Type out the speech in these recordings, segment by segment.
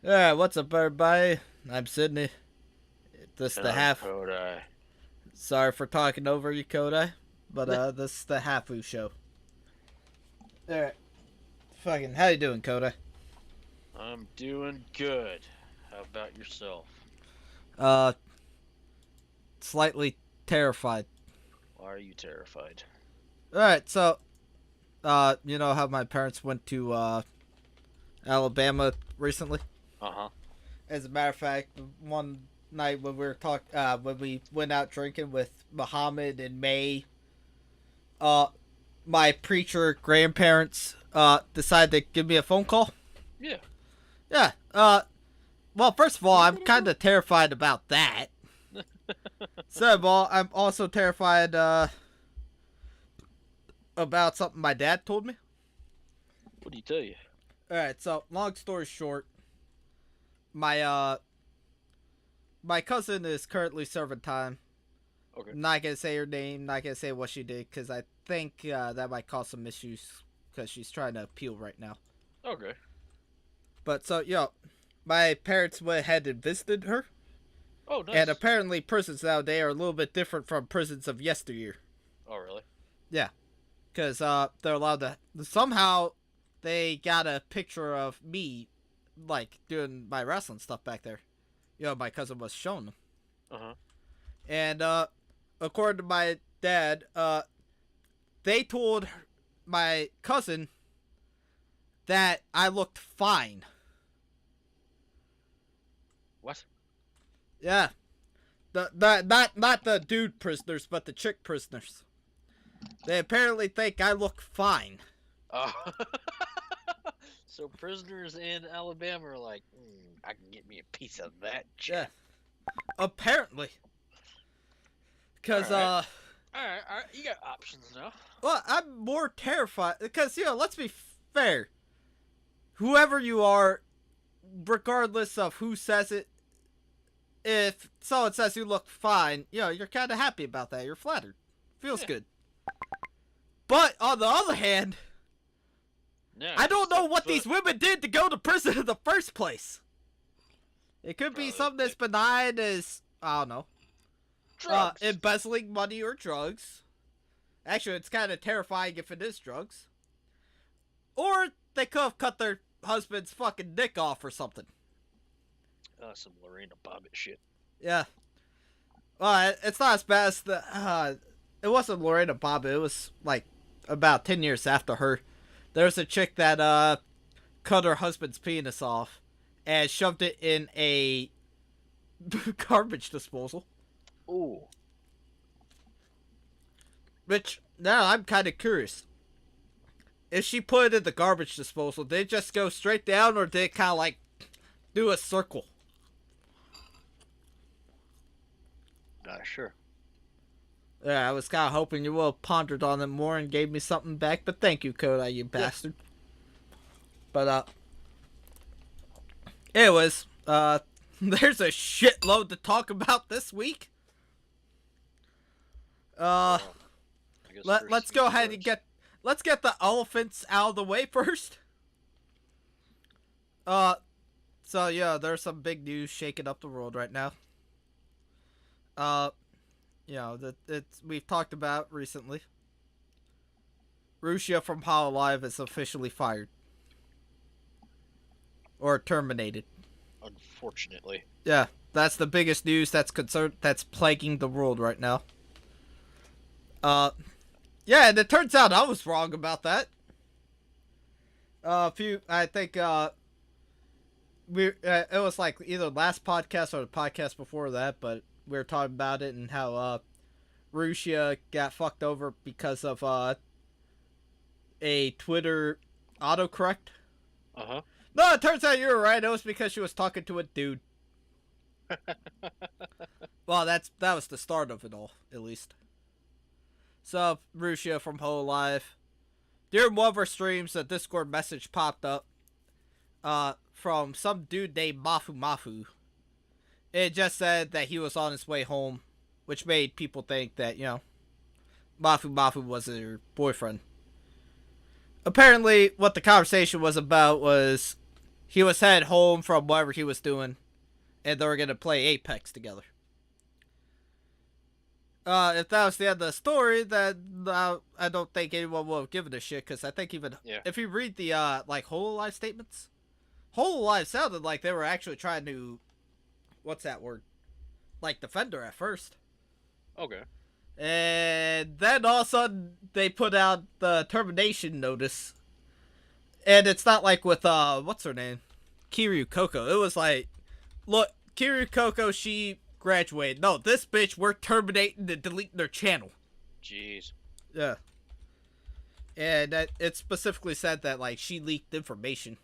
Yeah, what's up, everybody? I'm Sydney. This And the I'm half. Kodai. Sorry for talking over you, Kodai, but this is the Hafu Show. All right, fucking, how you doing, Kodai? I'm doing good. How about yourself? Uh, Slightly terrified. Why are you terrified? All right, so you know how my parents went to Alabama recently? Uh huh. As a matter of fact, one night when when we went out drinking with Muhammad and May, uh, my preacher grandparents decided to give me a phone call. Yeah. Yeah. Well, first of all, I'm kind of terrified about that. Second of all, I'm also terrified about something my dad told me. What do you tell you? All right. So, long story short, my uh my cousin is currently serving time. Okay. Not gonna say her name. Not gonna say what she did because I think that might cause some issues because she's trying to appeal right now. Okay. But so, my parents went ahead and visited her. Oh, And nice. apparently, prisons nowadays are a little bit different from prisons of yesteryear. Oh, really? Yeah, because they're allowed to. Somehow, they got a picture of me, like doing my wrestling stuff back there. My cousin was showing them, Uh huh. and according to my dad, they told my cousin that I looked fine. What? Yeah, the not the dude prisoners, but the chick prisoners. They apparently think I look fine. Oh. So prisoners in Alabama are like, I can get me a piece of that shit. Yeah, apparently. All Because, right. All right. All right. You got options now. well, I'm more terrified. Because, let's be fair. Whoever you are, regardless of who says it, if someone says you look fine, you're kind of happy about that. You're flattered. Feels Yeah. good. But, on the other hand, Now I you don't know step what foot. these women did to go to prison in the first place. It could be Probably something as benign as, I don't know, drugs. embezzling money or drugs. Actually, it's kind of terrifying if it is drugs. Or they could have cut their husband's fucking dick off or something. Some Lorena Bobbitt shit. Yeah. Well, it's not as bad as it wasn't Lorena Bobbitt. It was like about 10 years after her. There's a chick that cut her husband's penis off and shoved it in a garbage disposal. Ooh. Which, now I'm kind of curious. If she put it in the garbage disposal, did it just go straight down or did it kind of like do a circle? Not sure. Yeah, I was kind of hoping you would have pondered on it more and gave me something back, but thank you, Kodai, you bastard. But, anyways, there's a shitload to talk about this week. I guess Let's go ahead and let's get the elephants out of the way first. So yeah, there's some big news shaking up the world right now. That we've talked about recently. Rusia from Hololive is officially fired or terminated. Unfortunately. Yeah, that's the biggest news that's plaguing the world right now. Yeah, and it turns out I was wrong about that. I think it was like either last podcast or the podcast before that, but we were talking about it and how Russia got fucked over because of a Twitter autocorrect. Uh-huh. No, it turns out you were right. It was because she was talking to a dude. Well, that was the start of it all, at least. So, Russia from Hololive. During one of our streams, a Discord message popped up from some dude named Mafu Mafu. It just said that he was on his way home, which made people think that, Mafu Mafu was her boyfriend. Apparently, what the conversation was about was he was headed home from whatever he was doing, and they were gonna play Apex together. If that was the end of the story, then I don't think anyone will have given a shit, because I think even if you read the like Hololive statements, Hololive sounded like they were actually trying to, what's that word? Like defend her at first. Okay. And then all of a sudden they put out the termination notice. And it's not like with what's her name? Kiryu Coco. It was like, look, Kiryu Coco, she graduated. No, this bitch, we're terminating and deleting their channel. Jeez. Yeah. And it specifically said that like she leaked information.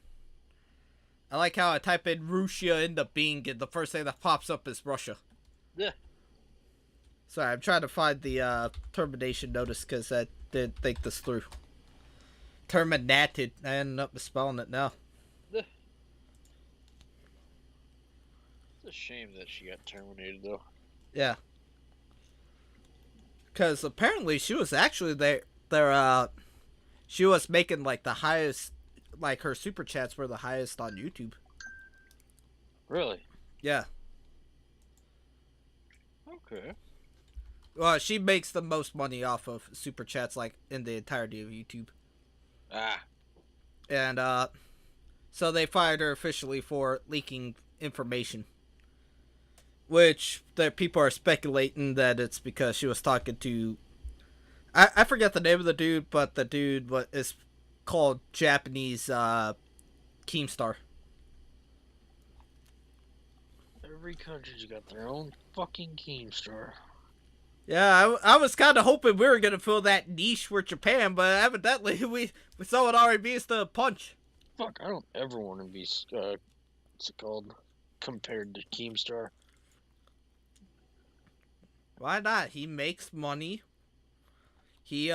I like how I type in Russia into Bing and the first thing that pops up is Russia. Yeah. Sorry, I'm trying to find the termination notice because I didn't think this through. Terminated. I ended up misspelling it now. Yeah. It's a shame that she got terminated, though. Yeah. Because apparently she was actually she was making like the highest, like her super chats were the highest on YouTube. Really? Yeah. Okay. Well, she makes the most money off of super chats, like in the entirety of YouTube. Ah. And so they fired her officially for leaking information, which the people are speculating that it's because she was talking to. I forget the name of the dude, but the dude is called Japanese Keemstar. Every country's got their own fucking Keemstar. Yeah, I was kind of hoping we were going to fill that niche with Japan, but evidently we someone already beat us to a punch. Fuck, I don't ever want to be, what's it called, compared to Keemstar. Why not? He makes money. He,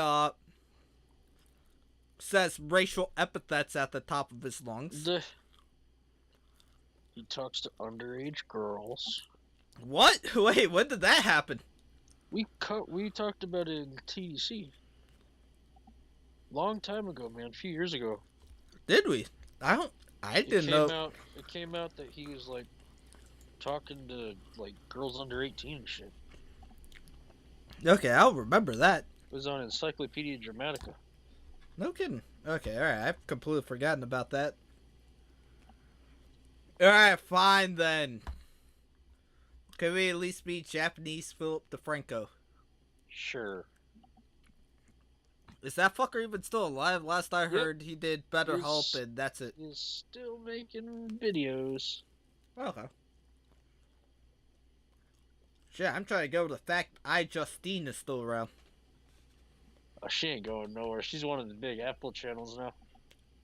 says racial epithets at the top of his lungs. He talks to underage girls. What? Wait, when did that happen? We talked about it in TDC. Long time ago, man. A few years ago. Did we? I didn't know. It came out that he was like talking to like girls under 18 and shit. Okay, I'll remember that. It was on Encyclopedia Dramatica. No kidding. Okay, alright. I've completely forgotten about that. Alright, fine then. Can we at least meet Japanese Philip DeFranco? Sure. Is that fucker even still alive? Last I heard, he did Better Help, and that's it. He's still making videos. Okay. Shit, I'm trying to go with the fact Justine is still around. Oh, she ain't going nowhere. She's one of the big Apple channels now.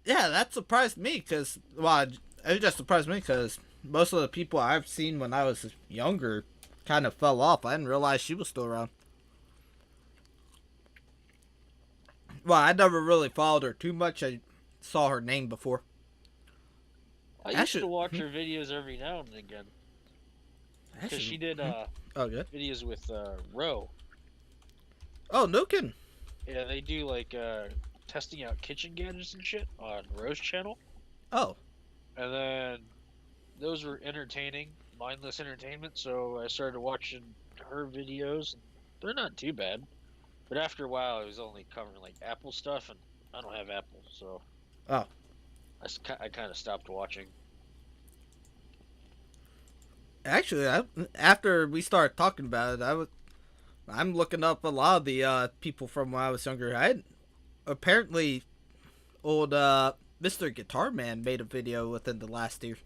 Yeah, that surprised me, because, well, it just surprised me, because most of the people I've seen when I was younger kind of fell off. I didn't realize she was still around. Well, I never really followed her too much. I saw her name before. I used to watch her videos every now and again. Because she did videos with Ro. Oh, no kidding. Yeah, they do like testing out kitchen gadgets and shit on Ro's channel. Oh. And then those were entertaining, mindless entertainment, so I started watching her videos. They're not too bad. But after a while, it was only covering like Apple stuff, and I don't have Apple, so. Oh. I kind of stopped watching. Actually, after we started talking about it, I'm looking up a lot of the people from when I was younger. Apparently, old Mr. Guitar Man made a video within the last year.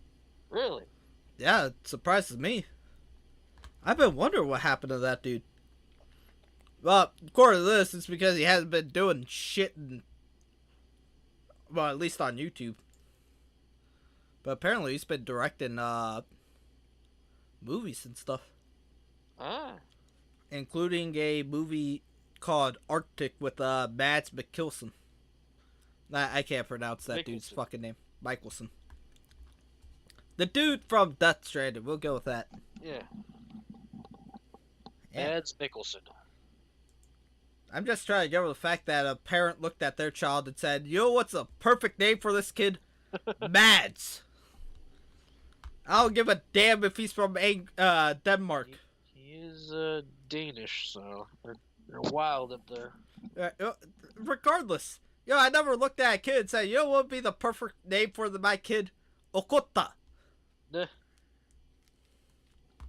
Really? Yeah, it surprises me. I've been wondering what happened to that dude. Well, according to this, it's because he hasn't been doing shit, well, at least on YouTube. But apparently he's been directing movies and stuff. Ah. Including a movie called Arctic with Mads Mikkelsen. I can't pronounce that dude's fucking name. Michelson. The dude from Death Stranding. We'll go with that. Yeah. Mads Mikkelsen. I'm just trying to get over the fact that a parent looked at their child and said, "You know what's a perfect name for this kid? Mads." I don't give a damn if he's from Denmark. He is Danish, so they're wild up there. Regardless, I never looked at a kid and said, what would be the perfect name for my kid? Okota. Nah.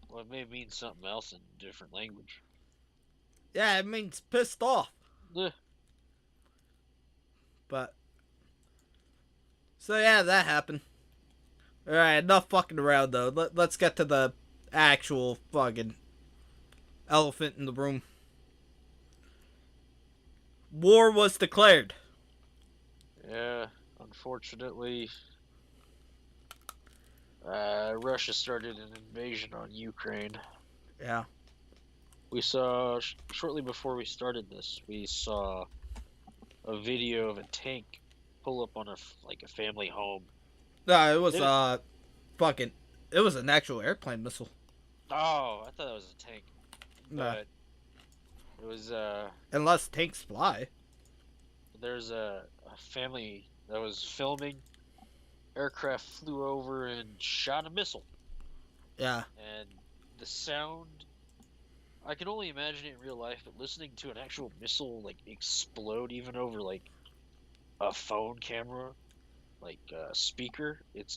Well, it may mean something else in a different language. Yeah, it means pissed off. Nah. But so yeah, that happened. All right, enough fucking around though. Let's get to the actual fucking elephant in the room. War was declared. Yeah, unfortunately, Russia started an invasion on Ukraine. Yeah. We saw shortly before we started this, we saw a video of a tank pull up on a family home. No, it was fucking. It was an actual airplane missile. Oh, I thought it was a tank, Nah. but it was Unless tanks fly. There's a family that was filming. Aircraft flew over and shot a missile. Yeah. And the sound, I can only imagine it in real life, but listening to an actual missile like explode even over like a phone camera, like a speaker, it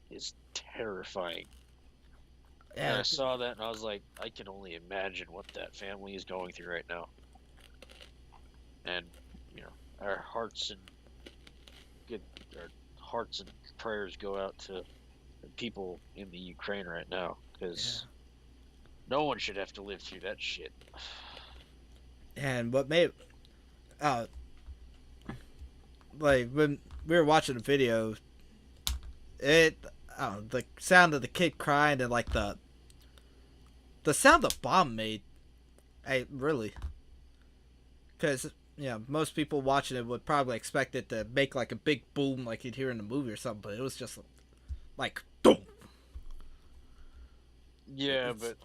is terrifying. Yeah. And I saw that and I was like, I can only imagine what that family is going through right now. And our hearts and prayers go out to the people in the Ukraine right now, because no one should have to live through that shit. And what made like when we were watching the video, the sound of the kid crying and like the sound the bomb made, really, because most people watching it would probably expect it to make like a big boom like you'd hear in a movie or something, but it was just like boom. Yeah, but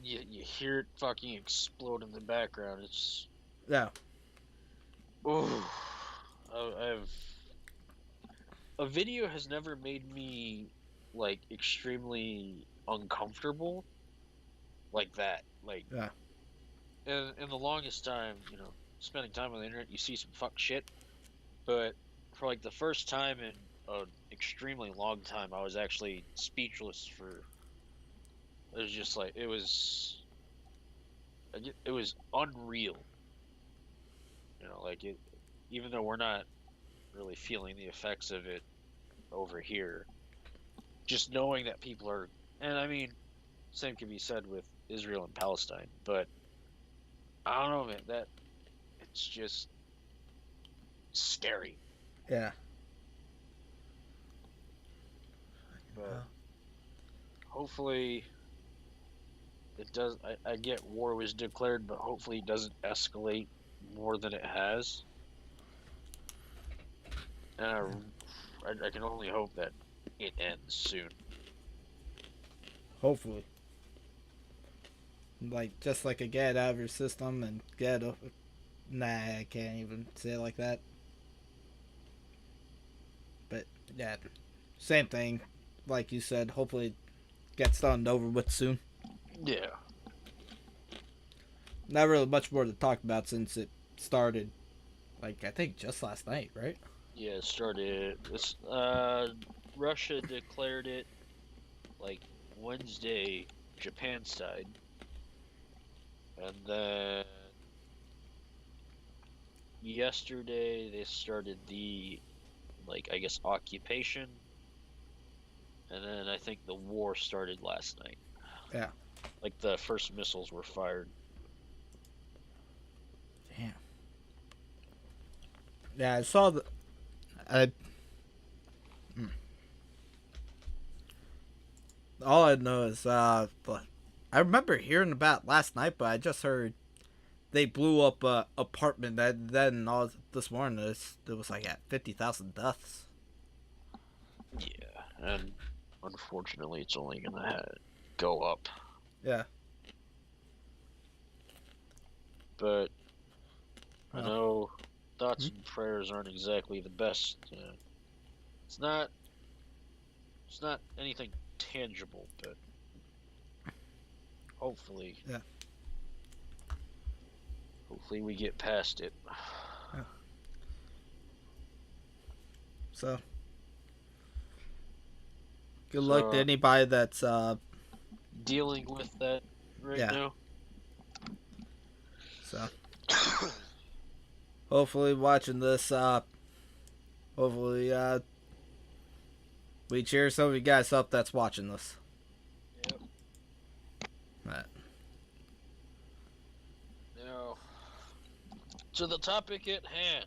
you hear it fucking explode in the background. It's oh, a video has never made me like extremely uncomfortable like that. Like, in the longest time, spending time on the internet, you see some fuck shit, but for like the first time in an extremely long time, I was actually speechless. It was just like it was unreal. Like it, even though we're not really feeling the effects of it over here, just knowing that people are, and I mean, same can be said with Israel and Palestine, but I don't know, man, that it's just scary. Yeah. But hopefully it does. I get war was declared, but hopefully it doesn't escalate more than it has. And I can only hope that it ends soon. Hopefully. Like, just like a get out of your system and get a... Nah, I can't even say it like that. But, yeah. Same thing. Like you said, hopefully it gets done and over with soon. Yeah. Not really much more to talk about since it started, like, I think just last night, right? Yeah, it started... Russia declared it, like, Wednesday, Japan side. And then yesterday they started the, like, I guess, occupation. And then I think the war started last night. Yeah. Like, the first missiles were fired. Damn. Yeah, I saw the... All I know is, I remember hearing about last night, but I just heard they blew up a apartment. That then all this morning it was like at 50,000 deaths. Yeah, and unfortunately, it's only gonna go up. Yeah. But I know thoughts and prayers aren't exactly the best. It's not anything tangible, but hopefully, Yeah. hopefully we get past it. Yeah. So, good luck to So, anybody that's dealing with that right yeah. now. So, hopefully watching this hopefully we cheer some of you guys up that's watching this. Yep. Right. Now, to the topic at hand.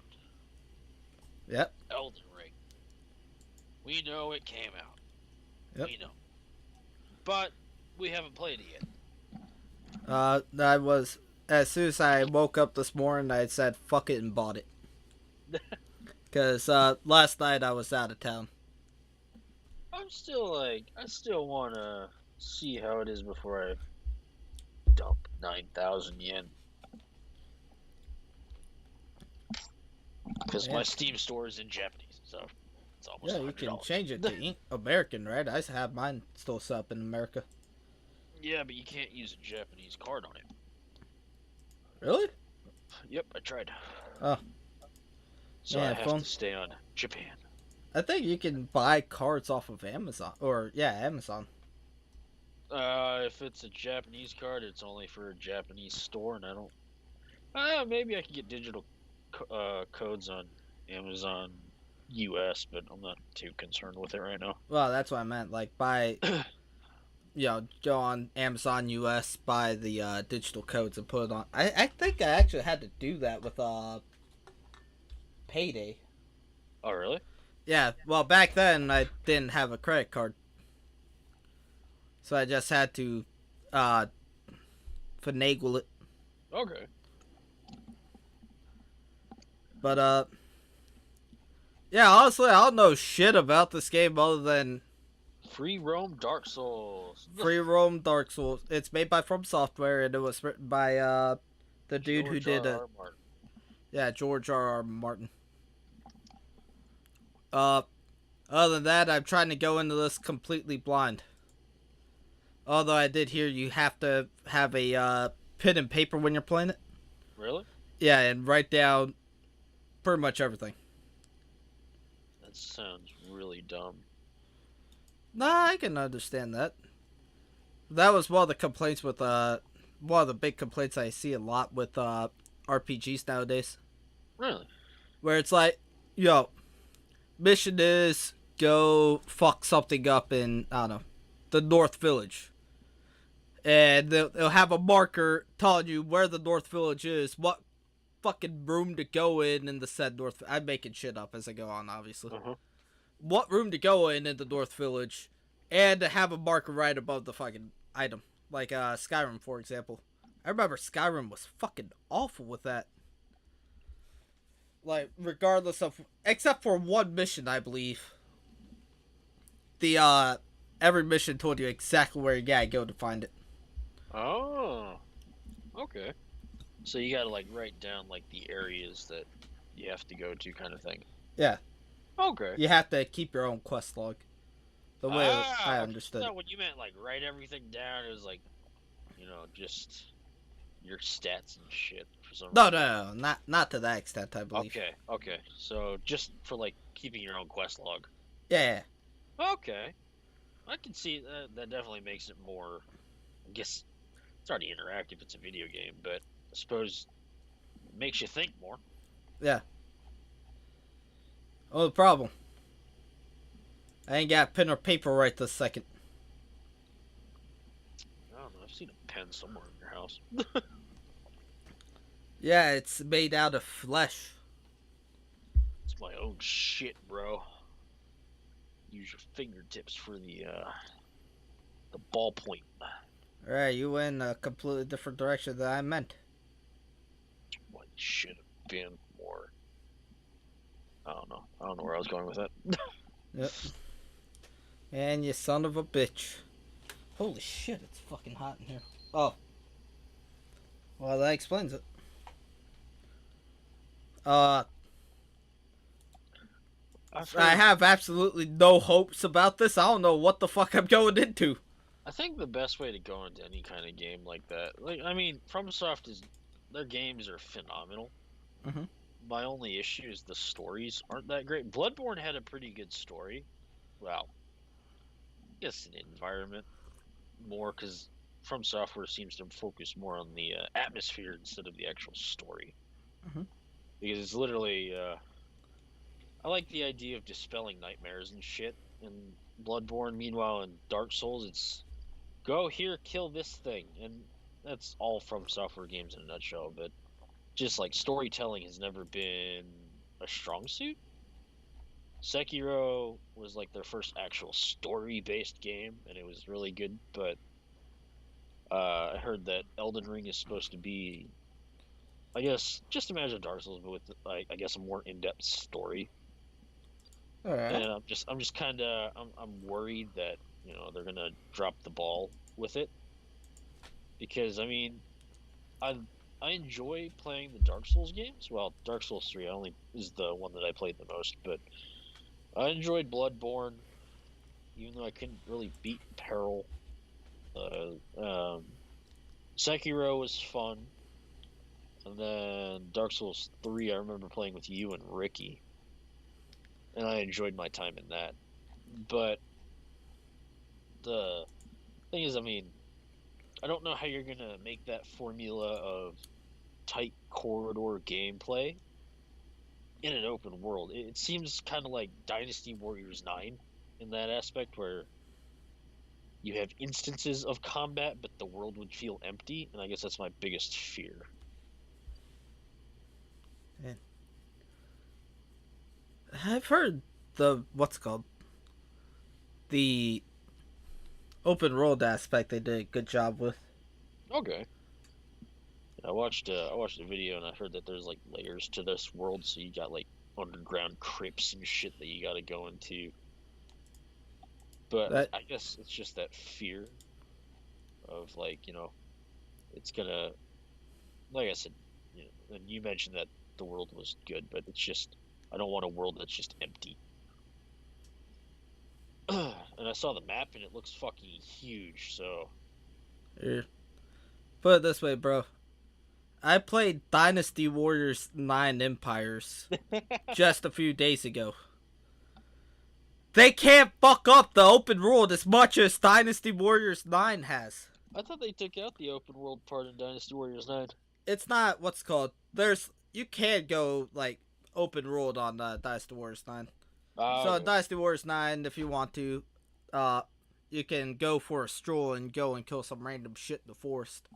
Yep. Elden Ring. We know it came out. Yep. We know. But we haven't played it yet. I was, as soon as I woke up this morning, I said fuck it and bought it. Because last night I was out of town. I'm still like, I still want to see how it is before I dump 9,000 yen. Because my Steam store is in Japanese, so it's almost $100. Yeah, you can change it to American, right? I have mine still set up in America. Yeah, but you can't use a Japanese card on it. Really? Yep, I tried. Oh. So I have to stay on Japan. I think you can buy cards off of Amazon. Or, yeah, Amazon. If it's a Japanese card, it's only for a Japanese store, and I don't... maybe I can get digital codes on Amazon US, but I'm not too concerned with it right now. Well, that's what I meant. Like, buy... go on Amazon US, buy the digital codes and put it on. I think I actually had to do that with Payday. Oh, really? Yeah, well, back then I didn't have a credit card. So I just had to finagle it. Okay. But, yeah, honestly, I don't know shit about this game other than Free Roam Dark Souls. Free Roam Dark Souls. It's made by From Software, and it was written by the dude who did it. Yeah, George R.R. Martin. Other than that, I'm trying to go into this completely blind. Although I did hear you have to have a pen and paper when you're playing it. Really? Yeah, and write down pretty much everything. That sounds really dumb. Nah, I can understand that. That was one of the complaints with one of the big complaints I see a lot with RPGs nowadays. Really? Where it's like, yo, mission is go fuck something up in, I don't know, the North Village. And they'll have a marker telling you where the North Village is, what fucking room to go in the said North. I'm making shit up as I go on, obviously. What room to go in the North Village, and to have a marker right above the fucking item. Like Skyrim, for example. I remember Skyrim was fucking awful with that. Like, regardless of... Except for one mission, I believe. The, every mission told you exactly where you gotta go to find it. Oh. Okay. So you gotta, like, write down, like, the areas that you have to go to kind of thing. Yeah. Okay. You have to keep your own quest log. The way I understood it. it. When you meant, like, write everything down, it was like, you know, just your stats and shit for some reason. No, not to that extent, I believe. Okay. So just for, like, keeping your own quest log. Yeah. Okay. I can see that definitely makes it more, I guess, it's already interactive, it's a video game, but I suppose it makes you think more. Yeah. Oh, the problem. I ain't got pen or paper right this second. I don't know, I've seen a pen somewhere in your house. Yeah, it's made out of flesh. It's my own shit, bro. Use your fingertips for the ballpoint. Alright, you went a completely different direction than I meant. What should have been more. I don't know where I was going with that. Yep. And you son of a bitch. Holy shit, it's fucking hot in here. Oh. Well, that explains it. I've I heard. have absolutely no hopes about this. I don't know what the fuck I'm going into. I think the best way to go into any kind of game like that, like I mean, FromSoft is their games are phenomenal. Mm-hmm. My only issue is the stories aren't that great. Bloodborne had a pretty good story. Well, I guess an environment more because From Software seems to focus more on the atmosphere instead of the actual story. Mm-hmm. Because it's literally, I like the idea of dispelling nightmares and shit in Bloodborne. Meanwhile, in Dark Souls, it's go here, kill this thing, and that's all From Software games in a nutshell. But just like storytelling has never been a strong suit. Sekiro was like their first actual story-based game, and it was really good. But I heard that Elden Ring is supposed to be, I guess, just imagine Dark Souls, but with like I guess a more in-depth story. All And right. I'm just kind of I'm worried that they're gonna drop the ball with it because I mean I I enjoy playing the Dark Souls games. Well, Dark Souls 3 only is the one that I played the most, but I enjoyed Bloodborne, even though I couldn't really beat Peril. Sekiro was fun, and then Dark Souls 3 I remember playing with you and Ricky, and I enjoyed my time in that. But the thing is, I mean, I don't know how you're gonna make that formula of tight corridor gameplay in an open world. It seems kind of like Dynasty Warriors 9 in that aspect, where you have instances of combat, but the world would feel empty, and I guess that's my biggest fear. And I've heard the what's it called the open world aspect they did a good job with. Okay. I watched a video and I heard that there's like layers to this world, so you got like underground crypts and shit that you got to go into. But That I guess it's just that fear of like it's gonna, like I said, and you mentioned that the world was good, but it's just I don't want a world that's just empty. And I saw the map and it looks fucking huge. So er, put it this way, bro. I played Dynasty Warriors 9 Empires just a few days ago. They can't fuck up the open world as much as Dynasty Warriors 9 has. I thought they took out the open world part in Dynasty Warriors 9. It's not what's called. There's you can go like open world on Dynasty Warriors 9. Ah, So okay. Dynasty Warriors 9, if you want to, uh, you can go for a stroll and go and kill some random shit in the forest.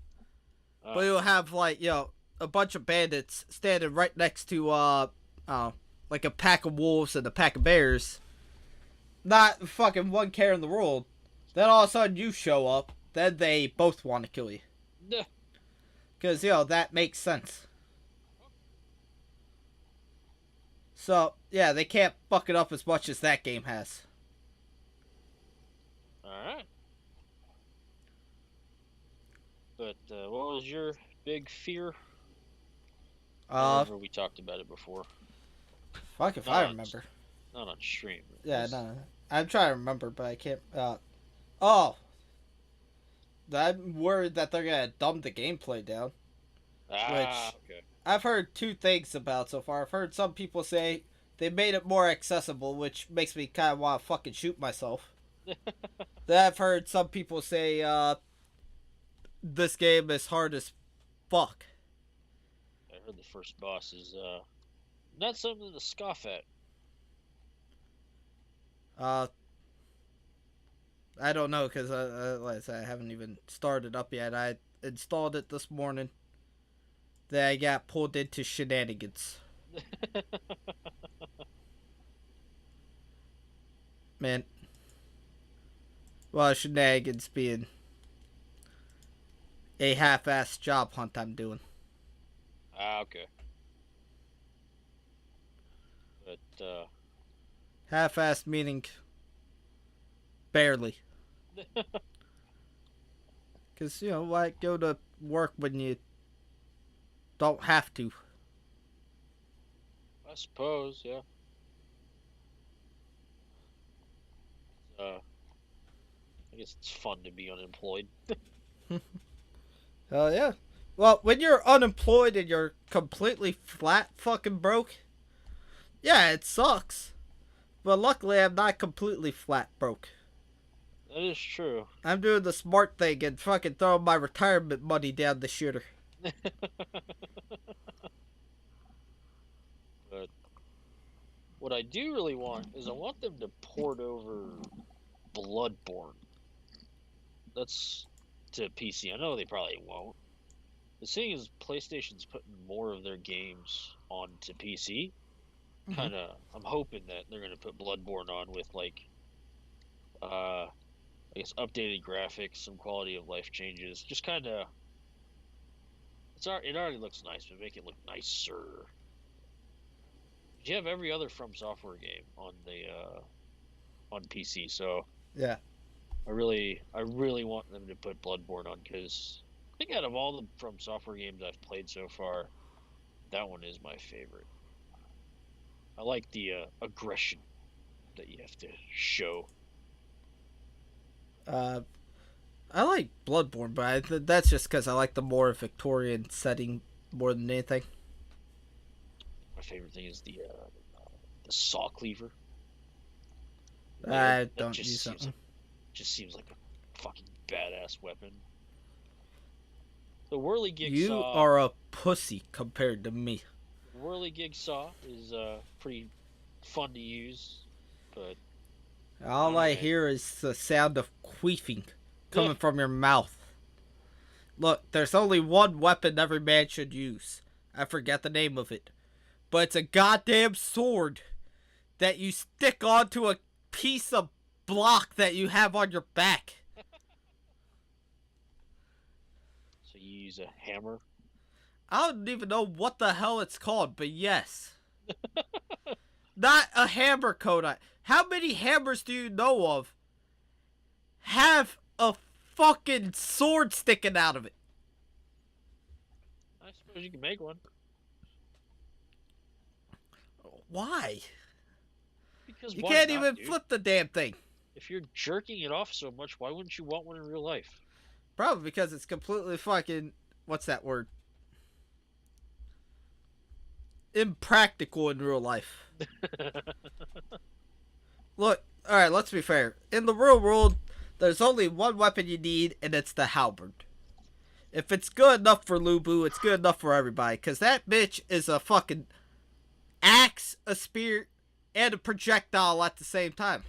But Ah, you'll have like a bunch of bandits standing right next to like a pack of wolves and a pack of bears. Not fucking one care in the world. Then all of a sudden you show up. Then they both want to kill you. nah. Because, that makes sense. So, yeah, they can't fuck it up as much as that game has. All right. But what was your big fear? I Uh, remember we talked about it before. fuck if Not I on, remember. not on stream. Yeah, no. I'm trying to remember, but I can't. Oh, I'm worried that they're gonna dumb the gameplay down. Ah, Which okay. I've heard two things about so far. I've heard some people say they made it more accessible, which makes me kind of want to fucking shoot myself. Then I've heard some people say this game is hard as fuck. I heard the first boss is not something to scoff at. Uh, I don't know because like I said, I haven't even started up yet. I installed it this morning. Then I got pulled into shenanigans. Man, well, shenanigans being a half-assed job hunt I'm doing. Ah, okay. But Half-assed meaning barely. Because, why go to work when you don't have to? I suppose, yeah. I guess it's fun to be unemployed. Hell yeah. Well, when you're unemployed and you're completely flat fucking broke, yeah, it sucks. But luckily, I'm not completely flat broke. That is true. I'm doing the smart thing and fucking throwing my retirement money down the shitter. But what I do really want is I want them to port over Bloodborne. That's to PC. I know they probably won't. The thing is, PlayStation's putting more of their games onto PC. Mm-hmm. I'm hoping that they're gonna put Bloodborne on with like, I guess updated graphics, some quality of life changes. Just kind of, it already looks nice, but make it look nicer. You have every other From Software game on the on PC, so Yeah. I really want them to put Bloodborne on because I think out of all the From Software games I've played so far, that one is my favorite. I like the aggression that you have to show. I like Bloodborne, but that's just because I like the more Victorian setting more than anything. My favorite thing is the saw cleaver. I don't use that one. Just seems like a fucking badass weapon. The whirligig You saw. are a pussy compared to me. Whirligig saw is pretty fun to use, but All I hear is the sound of queefing coming from your mouth. Look, there's only one weapon every man should use. I forget the name of it. But it's a goddamn sword that you stick onto a piece of block that you have on your back. So you use a hammer? I don't even know what the hell it's called, but yes. Not a hammer, Kodai. How many hammers do you know of have a fucking sword sticking out of it? I suppose you can make one. Why? Because you why can't not, even dude? flip the damn thing. If you're jerking it off so much, why wouldn't you want one in real life? Probably because it's completely fucking... What's that word? Impractical in real life. Look, alright, let's be fair. In the real world, there's only one weapon you need, and it's the halberd. If it's good enough for Lubu, it's good enough for everybody. Because that bitch is a fucking axe, a spear, and a projectile at the same time.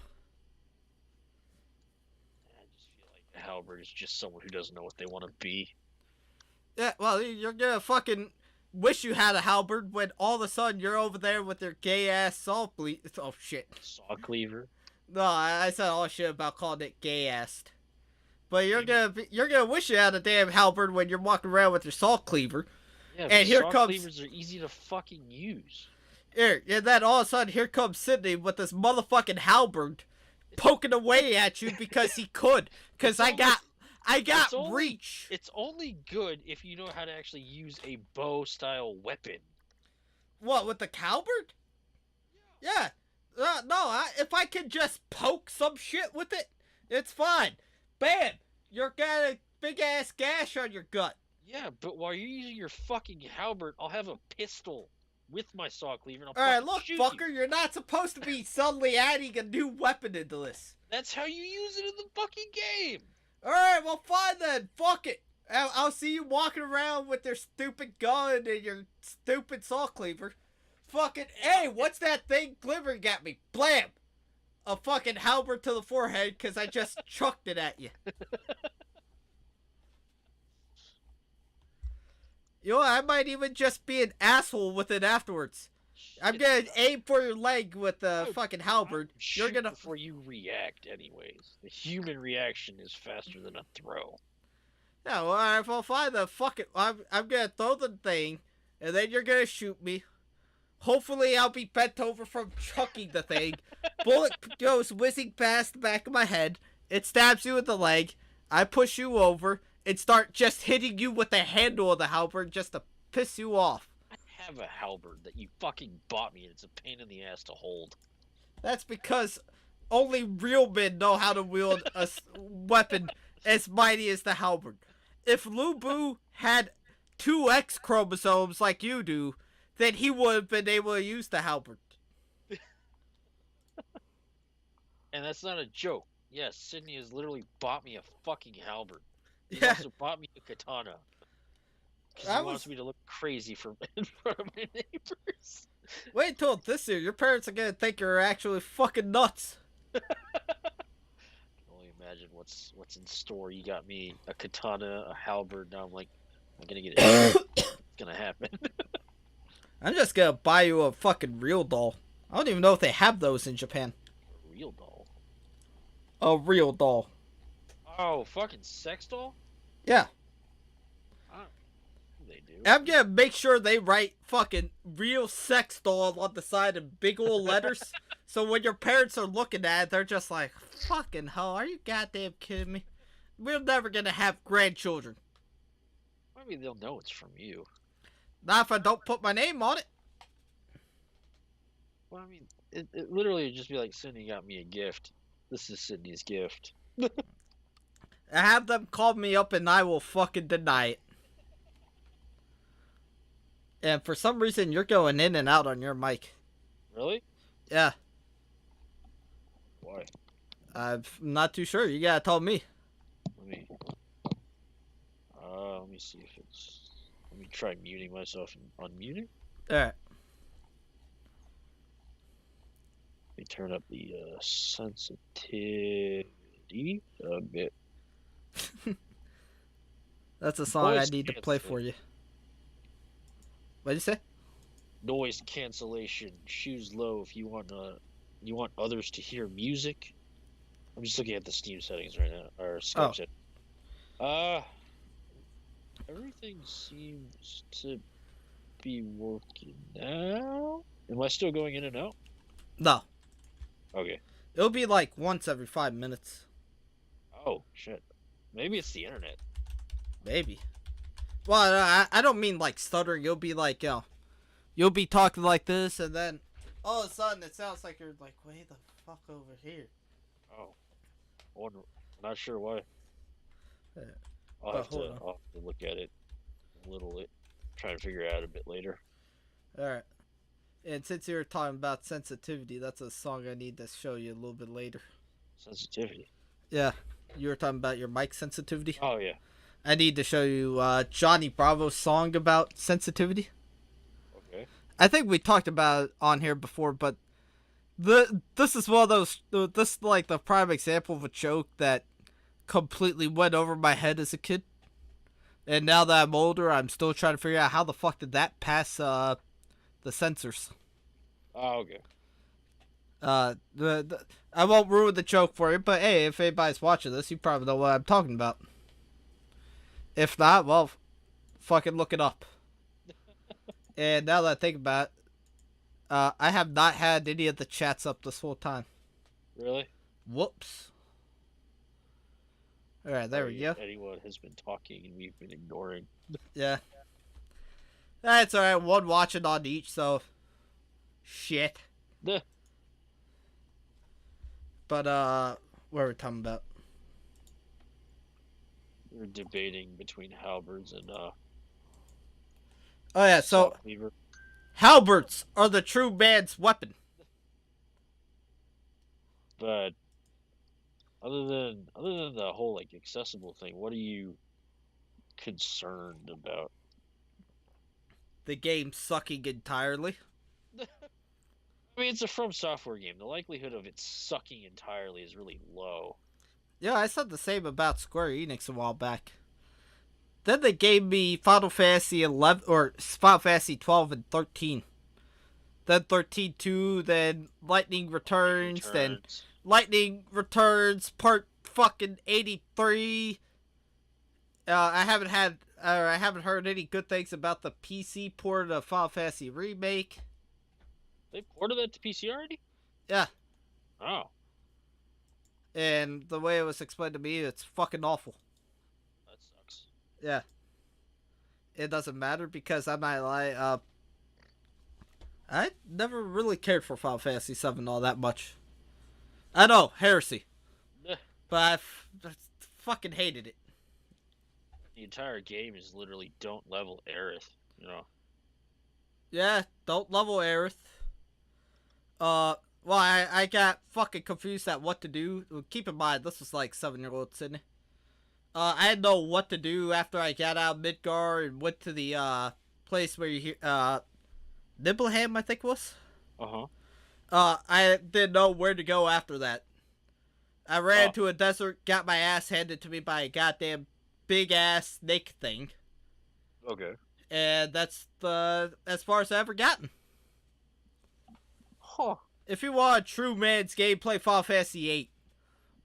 I just feel like the halberd is just someone who doesn't know what they want to be. Yeah, well, you're gonna fucking wish you had a halberd when all of a sudden you're over there with your gay ass saw oh shit. Saw cleaver. No, I said all shit about calling it gay ass. But you're gonna wish you had a damn halberd when you're walking around with your saw cleaver. Yeah, and here saw comes cleavers are easy to fucking use. Here, and then all of a sudden here comes Sydney with this motherfucking halberd poking away at you because he could. Because I got reach. It's only good if you know how to actually use a bow-style weapon. What, with the halberd? Yeah. No, if I can just poke some shit with it, it's fine. Bam! You're got a big-ass gash on your gut. Yeah, but while you're using your fucking halberd, I'll have a pistol with my saw cleaver, and I'll Alright, look, shoot fucker, you. you're not supposed to be suddenly adding a new weapon into this. That's how you use it in the fucking game. Alright, well, fine then. Fuck it. I'll see you walking around with your stupid gun and your stupid saw cleaver. Fucking, hey, what's that thing glimmering at me? Blam! A fucking halberd to the forehead because I just chucked it at you. You know, I might even just be an asshole with it afterwards. I'm gonna aim for your leg with the fucking halberd. You're gonna before you react, anyways. The human reaction is faster than a throw. Yeah, well, alright, well, fine then. Fuck it. I'm gonna throw the thing, and then you're gonna shoot me. Hopefully, I'll be bent over from chucking the thing. Bullet goes whizzing past the back of my head. It stabs you in the leg. I push you over and start just hitting you with the handle of the halberd just to piss you off. I have a halberd that you fucking bought me, and it's a pain in the ass to hold. That's because only real men know how to wield a weapon as mighty as the halberd. If Lu Bu had two X chromosomes like you do, then he would have been able to use the halberd. And that's not a joke. Yes, Sydney has literally bought me a fucking halberd. He Yeah, also bought me a katana. Because he wants me to look crazy in front of my neighbors. Wait till this year. Your parents are gonna think you're actually fucking nuts. I can only imagine what's in store. You got me a katana, a halberd. Now I'm like, I'm gonna get it. It's gonna happen. I'm just gonna buy you a fucking real doll. I don't even know if they have those in Japan. A real doll. A real doll. Oh, fucking sex doll? Yeah. They do. I'm gonna make sure they write fucking real sex doll on the side in big old letters. So when your parents are looking at it, they're just like, fucking hell, are you goddamn kidding me? We're never gonna have grandchildren. I mean, they'll know it's from you. Not if I don't put my name on it. Well, I mean, it literally would just be like, Sydney got me a gift. This is Sydney's gift. Have them call me up and I will fucking deny it. And for some reason, you're going in and out on your mic. Really? Yeah. Why? I'm not too sure. You gotta tell me. Let me see if it's. Let me try muting myself and unmuting. Alright. Let me turn up the sensitivity a bit. That's a song I need to play for you. What'd you say? Noise cancellation. Shoes low if you want others to hear music. I'm just looking at the Steam settings right now, or Skype settings. Everything seems to be working now. Am I still going in and out? No. Okay. It'll be like once every 5 minutes. Oh shit. Maybe it's the internet. Maybe. Well, I don't mean like stuttering. You'll be like, you'll be talking like this, and then all of a sudden it sounds like you're like, way the fuck over here. Oh. I'm not sure why. Yeah. I'll have to look at it a little bit. Try to figure it out a bit later. Alright. And since you were talking about sensitivity, that's a song I need to show you a little bit later. Sensitivity? Yeah. You were talking about your mic sensitivity? Oh, yeah. I need to show you Johnny Bravo's song about sensitivity. Okay. I think we talked about it on here before, but this is one of those. This is like the prime example of a joke that completely went over my head as a kid. And now that I'm older, I'm still trying to figure out how the fuck did that pass the censors. Oh, okay. I won't ruin the joke for you, but hey, if anybody's watching this, you probably know what I'm talking about. If not, well, fucking look it up. And now that I think about it, I have not had any of the chats up this whole time. Really? Whoops. Alright, there we go. Anyone has been talking and we've been ignoring. Yeah. That's alright, one watching on each, so... Shit. But, what are we talking about? We're debating between halberds and, Oh yeah, so... halberds are the true man's weapon. But... Other than the whole, like, accessible thing, what are you concerned about? The game sucking entirely. I mean, it's a From Software game. The likelihood of it sucking entirely is really low. Yeah, I said the same about Square Enix a while back. Then they gave me Final Fantasy 11 or Final Fantasy 12 and 13. Then 13-2, then Lightning Returns, then Lightning Returns Part fucking 83. I haven't heard any good things about the PC port of Final Fantasy Remake. They ported that to PC already? Yeah. Oh. And the way it was explained to me, it's fucking awful. That sucks. Yeah. It doesn't matter because I might lie. I never really cared for Final Fantasy 7 all that much. I know, heresy. The But I fucking hated it. entire game is literally don't level Aerith. You know. Yeah, don't level Aerith. Well, I got fucking confused at what to do. Keep in mind, this was like 7-year-old Sydney. I didn't know what to do after I got out of Midgar and went to the, place where you hear, Nibbleham, I think it was. Uh-huh. I didn't know where to go after that. I ran Oh. to a desert, got my ass handed to me by a goddamn big ass snake thing, Okay. and that's the as far as I ever gotten. Huh. If you want a true man's game, play Final Fantasy VIII.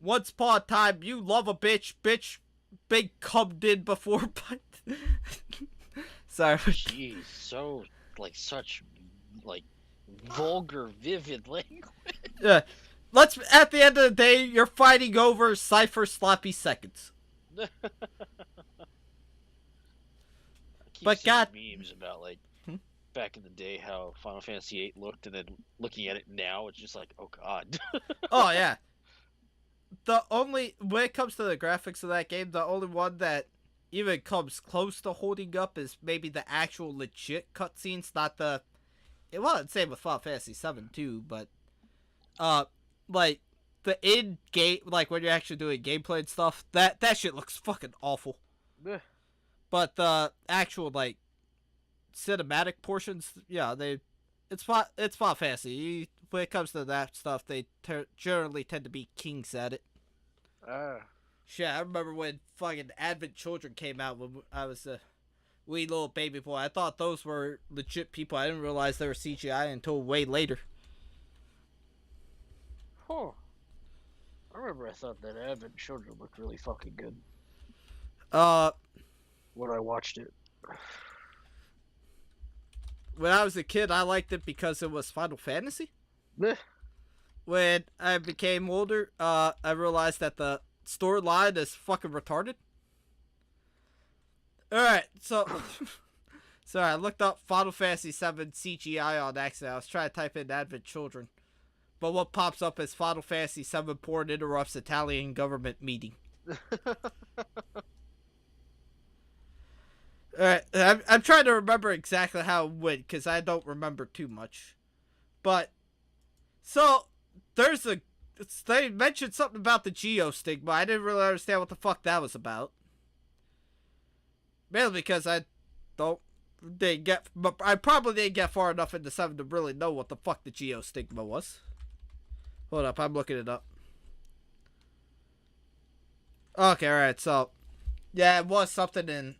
Once upon a time, you love a bitch, big cum did before, but sorry. Jeez, so like such like vulgar, vivid language. Yeah. Let's. At the end of the day, you're fighting over Cypher sloppy seconds. I keep But seeing God- memes about like Hmm? back in the day how Final Fantasy VIII looked, and then looking at it now, it's just like, oh god. Oh yeah. When it comes to the graphics of that game, the only one that even comes close to holding up is maybe the actual legit cutscenes, not the. Well, it's same with Final Fantasy VII too, but like the in game, like when you're actually doing gameplay and stuff, that shit looks fucking awful. Meh. But the actual like cinematic portions, yeah, it's Final Fantasy. When it comes to that stuff, they generally tend to be kings at it. Ah. Shit, I remember when fucking Advent Children came out when I was a wee little baby boy. I thought those were legit people. I didn't realize they were CGI until way later. Huh. I remember I thought that Advent Children looked really fucking good when I watched it. When I was a kid, I liked it because it was Final Fantasy. Meh. When I became older, I realized that the storyline is fucking retarded. Alright, so. Sorry, I looked up Final Fantasy VII CGI on accident. I was trying to type in Advent Children. But what pops up is Final Fantasy VII porn interrupts Italian government meeting. Alright, I'm trying to remember exactly how it went, because I don't remember too much. But, so, they mentioned something about the geostigma. I didn't really understand what the fuck that was about. Mainly because I probably didn't get far enough into 7 to really know what the fuck the geostigma was. Hold up, I'm looking it up. Okay, alright, so, yeah, it was something in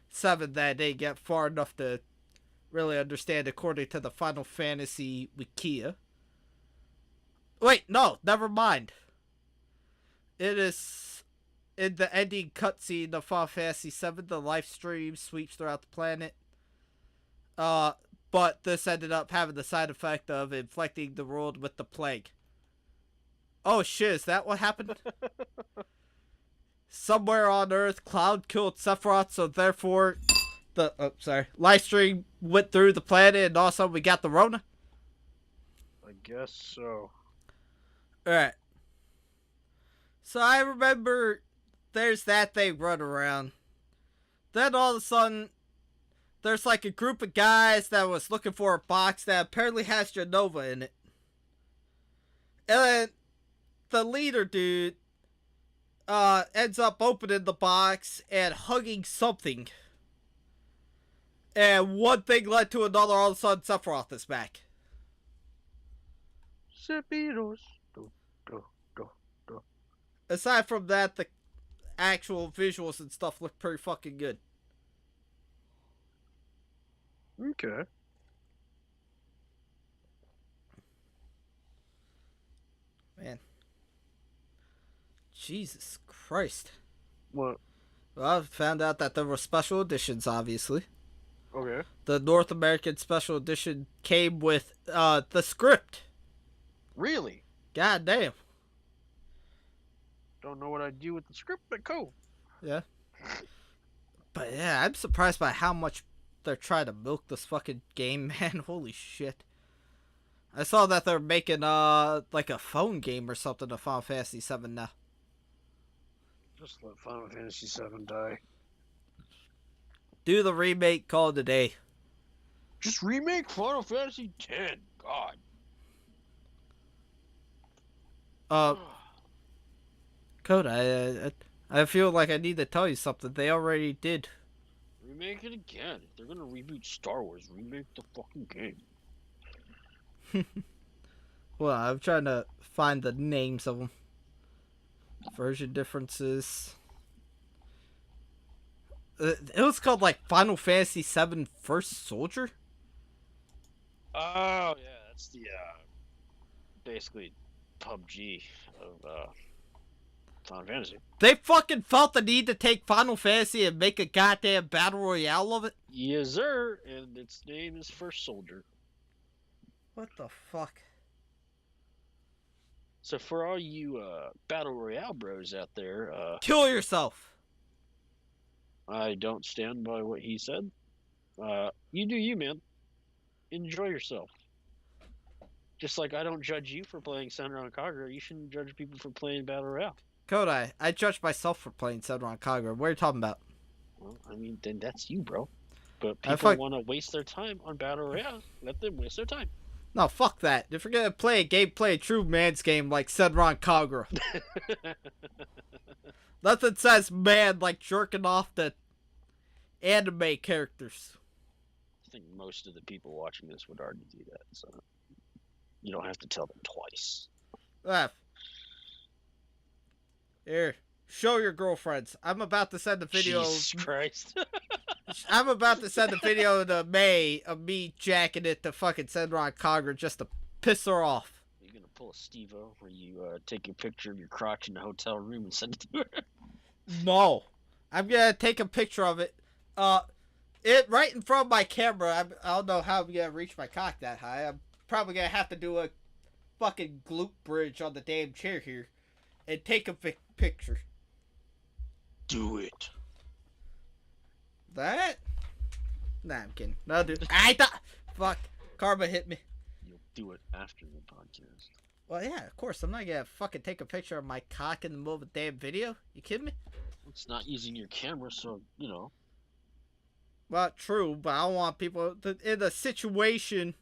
7 that I didn't get far enough to really understand according to the Final Fantasy Wikia. Wait, no, never mind. It is in the ending cutscene of Final Fantasy VII, the live stream sweeps throughout the planet. But this ended up having the side effect of infecting the world with the plague. Oh shit, is that what happened? Somewhere on Earth, Cloud killed Sephiroth, so therefore the live stream went through the planet, and all of a sudden we got the Rona. I guess so. Alright. So I remember there's that thing running around. Then all of a sudden, there's like a group of guys that was looking for a box that apparently has Genova in it. And then the leader dude ends up opening the box and hugging something. And one thing led to another. All of a sudden, Sephiroth is back. Sephiroth. Aside from that, the actual visuals and stuff look pretty fucking good. Okay. Man. Jesus Christ. What? Well, I found out that there were special editions, obviously. Okay. The North American special edition came with the script. Really? God damn. Don't know what I'd do with the script, but cool. Yeah. But yeah, I'm surprised by how much they're trying to milk this fucking game, man. Holy shit. I saw that they're making like a phone game or something of Final Fantasy VII now. Just let Final Fantasy VII die. Do the remake, call it a day. Just remake Final Fantasy X. God. Code, I feel like I need to tell you something. They already did. Remake it again. If they're gonna reboot Star Wars, remake the fucking game. Well, I'm trying to find the names of them. Version differences. It was called like Final Fantasy VII First Soldier. Oh yeah, that's the basically PUBG of Final Fantasy. They fucking felt the need to take Final Fantasy and make a goddamn battle royale of it. Yes, sir. And its name is First Soldier. What the fuck? So for all you battle royale bros out there, Kill yourself. I don't stand by what he said. You do you, man. Enjoy yourself. Just like I don't judge you for playing Senran Kagura, you shouldn't judge people for playing battle royale. Kodai, I judge myself for playing Senran Kagura. What are you talking about? Well, I mean, then that's you, bro. But people want to waste their time on battle royale. Let them waste their time. No, fuck that. If you're gonna play a game, play a true man's game like Senran Kagura. Nothing says man like jerking off the anime characters. I think most of the people watching this would already do that, so you don't have to tell them twice. Here, show your girlfriends. I'm about to send a video. Jesus Christ. I'm about to send a video to May of me jacking it to fucking Senran Kagura just to piss her off. You're gonna pull a Steve-O where you take a picture of your crotch in the hotel room and send it to her? No. I'm gonna take a picture of it. It right in front of my camera. I don't know how I'm gonna reach my cock that high. I'm probably gonna have to do a fucking glute bridge on the damn chair here and take a picture. Do it. That? Nah, I'm kidding. No, dude. I thought. Fuck. Karma hit me. You'll do it after the podcast. Well, yeah, of course. I'm not gonna fucking take a picture of my cock in the middle of a damn video. You kidding me? It's not using your camera, so, you know. Well, true, but I don't want people in a situation.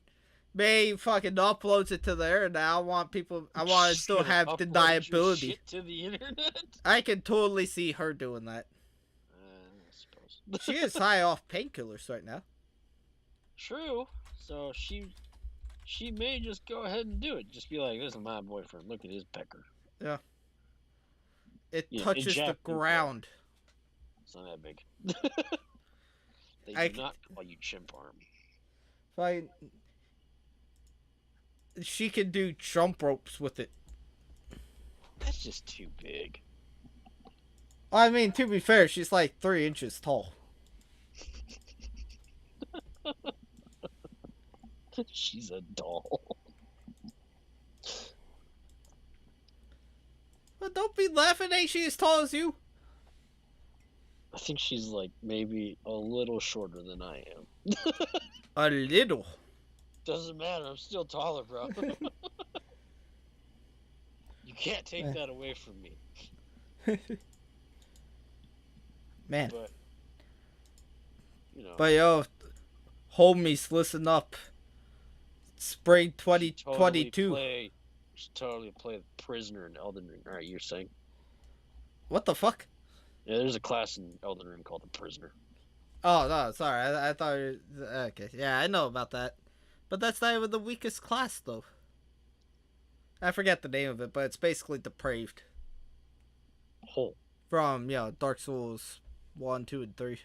May fucking uploads it to there, and I want people. I want to still have deniability. Shit to the internet. I can totally see her doing that. I suppose. She is high off painkillers right now. True. So she may just go ahead and do it. Just be like, "This is my boyfriend. Look at his pecker." Yeah. It touches the ground. It's not that big. They do not call you chimp arm. Fine. She can do jump ropes with it. That's just too big. I mean, to be fair, she's like 3 inches tall. She's a doll. Well, don't be laughing. Ain't she as tall as you? I think she's like maybe a little shorter than I am. A little. Doesn't matter. I'm still taller, bro. You can't take that away from me. Man. But, you know. But yo, homies, listen up. Spring 2022. Totally play the prisoner in Elden Ring. Alright, you're saying? What the fuck? Yeah, there's a class in Elden Ring called the prisoner. Oh, no, sorry. I thought... Okay, yeah, I know about that. But that's not even the weakest class, though. I forget the name of it, but it's basically depraved. Oh. From, Dark Souls 1, 2, and 3.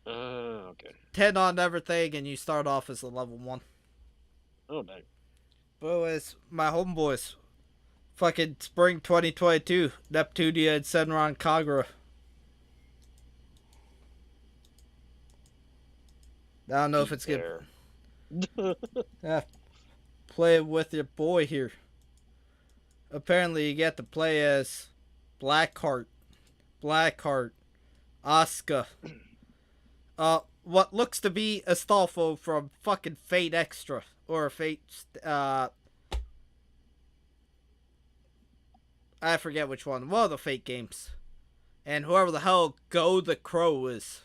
Okay. 10 on everything, and you start off as a level 1. Oh, dang. But as my homeboys, fucking spring 2022, Neptunia and Senran Kagura. I don't know if it's good. Yeah, play with your boy here. Apparently, you get to play as Blackheart, Asuka. What looks to be Astolfo from fucking Fate Extra or Fate I forget which one. One of the fake games. And whoever the hell Go the Crow is.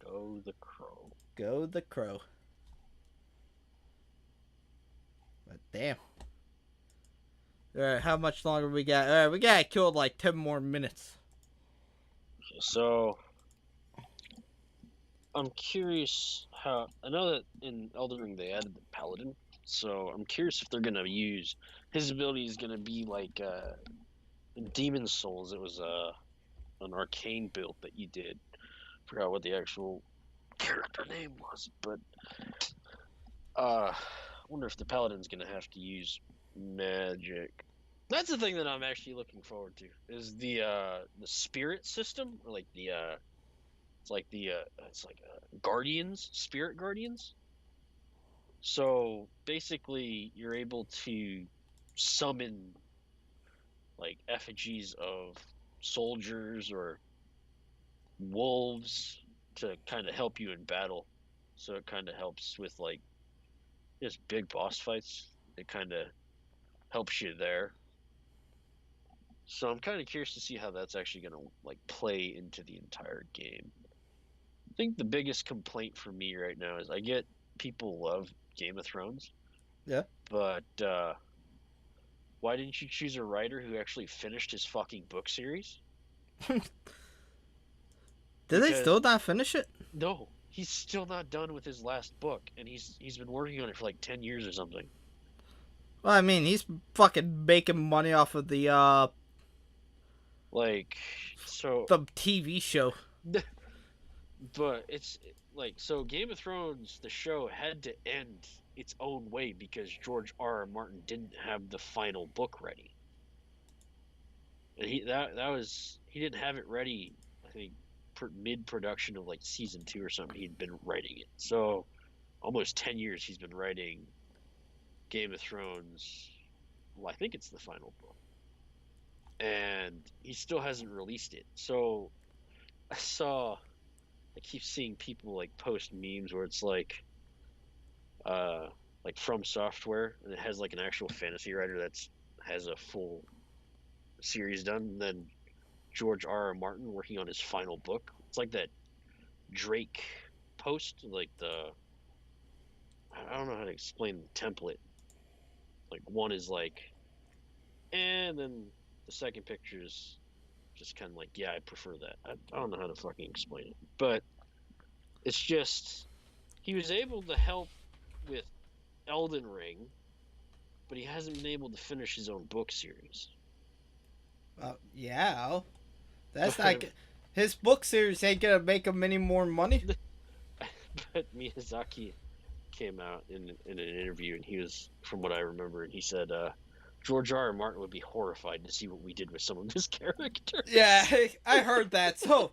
Go the Crow. Go the Crow. But damn. Alright, how much longer we got? Alright, we got killed like 10 more minutes. So, I'm curious how... I know that in Elden Ring they added the Paladin, so I'm curious if they're going to use... His ability is going to be like... in Demon's Souls, it was an arcane build that you did. Forgot what the actual character name was, but... I wonder if the Paladin's going to have to use magic. That's the thing that I'm actually looking forward to, is the spirit system, or like the it's like guardians, spirit guardians. So basically, you're able to summon like effigies of soldiers or wolves to kind of help you in battle. So it kind of helps with like just big boss fights. It kind of helps you there. So I'm kind of curious to see how that's actually going to like play into the entire game. I think the biggest complaint for me right now is I get people love Game of Thrones. Yeah. But why didn't you choose a writer who actually finished his fucking book series? Did they still not finish it? No, he's still not done with his last book, and he's been working on it for like 10 years or something. Well, I mean, he's fucking making money off of the Like, so... the TV show. But it's like, so Game of Thrones, the show, had to end its own way because George R.R. Martin didn't have the final book ready. And he didn't have it ready, I think, mid-production of like season 2 or something. He'd been writing it. So almost 10 years he's been writing Game of Thrones. Well, I think it's the final book. And he still hasn't released it. So I keep seeing people like post memes where it's like From Software, and it has like an actual fantasy writer that's has a full series done, and then George R.R. Martin working on his final book. It's like that Drake post, like I don't know how to explain the template. Like one is like, and then the second picture is just kind of like, yeah, I prefer that. I don't know how to fucking explain it, but it's just he was able to help with Elden Ring, but he hasn't been able to finish his own book series. Yeah, that's not his book series ain't gonna make him any more money. But Miyazaki came out in an interview, and he was, from what I remember, and he said George R.R. Martin would be horrified to see what we did with some of his characters. Yeah, I heard that. So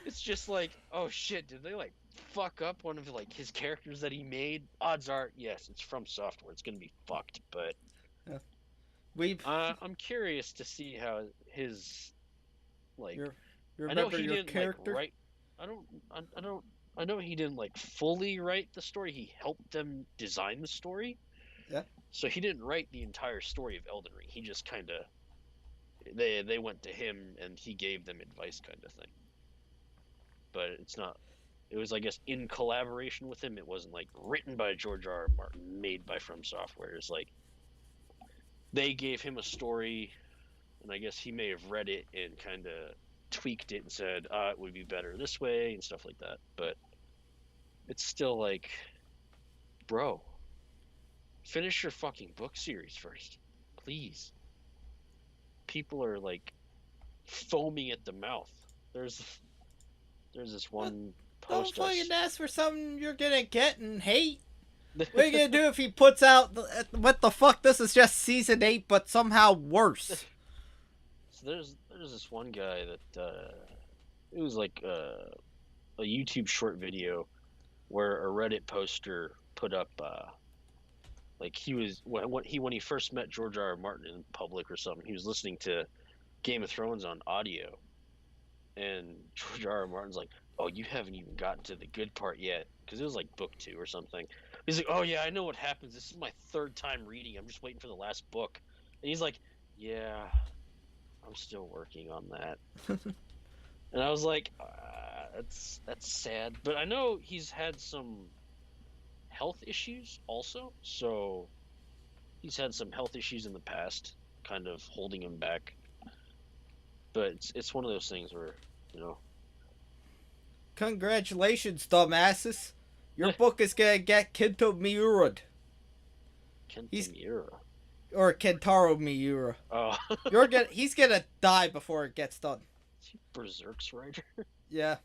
it's just like, oh shit, did they like fuck up one of like his characters that he made? Odds are, yes, it's From Software. It's gonna be fucked, but I'm curious to see how his like. You remember your character? Like, I know he didn't like fully write the story. He helped them design the story. Yeah. So he didn't write the entire story of Elden Ring. He just kind of they went to him and he gave them advice, kind of thing. But it's not. It was, I guess, in collaboration with him. It wasn't like written by George R.R. Martin, made by From Software. It's like they gave him a story, and I guess he may have read it and kind of tweaked it and said, it would be better this way and stuff like that. But it's still like, bro, finish your fucking book series first, please. People are like foaming at the mouth. There's this one post. Don't fucking ask for something you're gonna get and hate. What are you gonna do if he puts out what the fuck? This is just season 8, but somehow worse. So there's this one guy that it was like a YouTube short video where a Reddit poster put up like he was when he first met George R.R. Martin in public or something. He was listening to Game of Thrones on audio, and George R.R. Martin's like, "Oh, you haven't even gotten to the good part yet," because it was like book 2 or something. He's like, "Oh yeah, I know what happens. This is my 3rd time reading. I'm just waiting for the last book." And he's like, Yeah, I'm still working on that. And I was like, that's sad. But I know he's had some health issues also. So he's had some health issues in the past, kind of holding him back. But it's one of those things where, you know. Congratulations, dumbasses. Your book is gonna get Kento Miura'd. Miura. Or Kentaro Miura. Oh. He's gonna die before it gets done. Is he Berserk's writer? Yeah.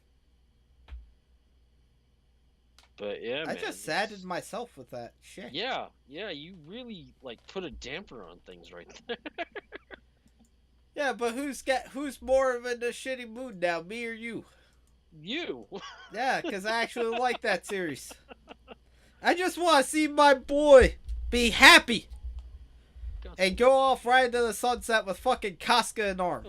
But yeah, I man, just saddened myself with that shit. Yeah, you really like put a damper on things right there. Yeah, but who's more of in a shitty mood now, me or you? You. Yeah, because I actually like that series. I just want to see my boy be happy and go off right into the sunset with fucking Casca in arm.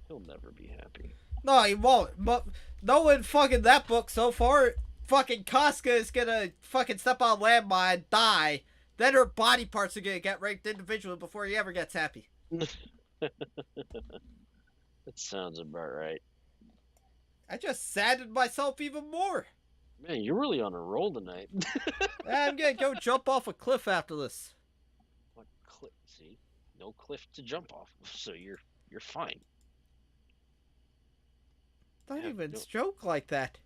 He'll never be happy. No, he won't. But knowing fucking that book so far, fucking Casca is gonna fucking step on landmine, die. Then her body parts are gonna get raped individually before he ever gets happy. That sounds about right. I just saddened myself even more. Man, you're really on a roll tonight. I'm gonna go jump off a cliff after this. What cliff? See, no cliff to jump off, so you're fine. Don't even joke like that.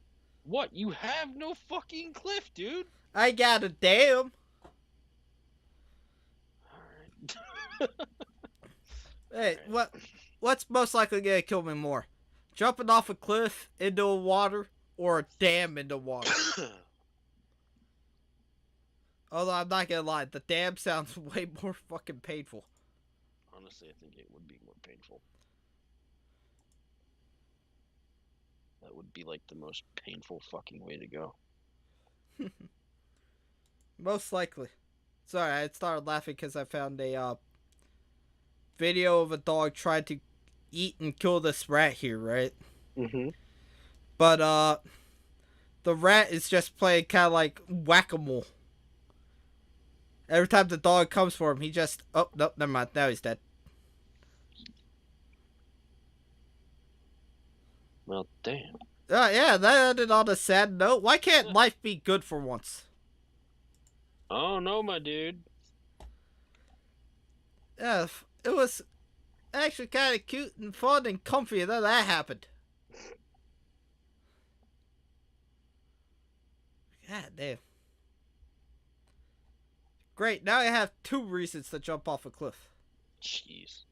What? You have no fucking cliff, dude. I got a dam. All right. Hey, what's most likely gonna kill me more? Jumping off a cliff into a water or a dam into water? Although I'm not gonna lie, the dam sounds way more fucking painful. Honestly, I think it would be more painful. That would be like the most painful fucking way to go. Most likely. Sorry, I started laughing because I found a video of a dog trying to eat and kill this rat here, right? Mm-hmm. But the rat is just playing kind of like whack-a-mole. Every time the dog comes for him, he just... Oh, no, never mind. Now he's dead. Well, damn. Yeah, that ended on a sad note. Why can't life be good for once? Oh, no, my dude. Yeah, it was actually kind of cute and fun and comfy, and then that happened. God damn. Great, now I have 2 reasons to jump off a cliff. Jeez.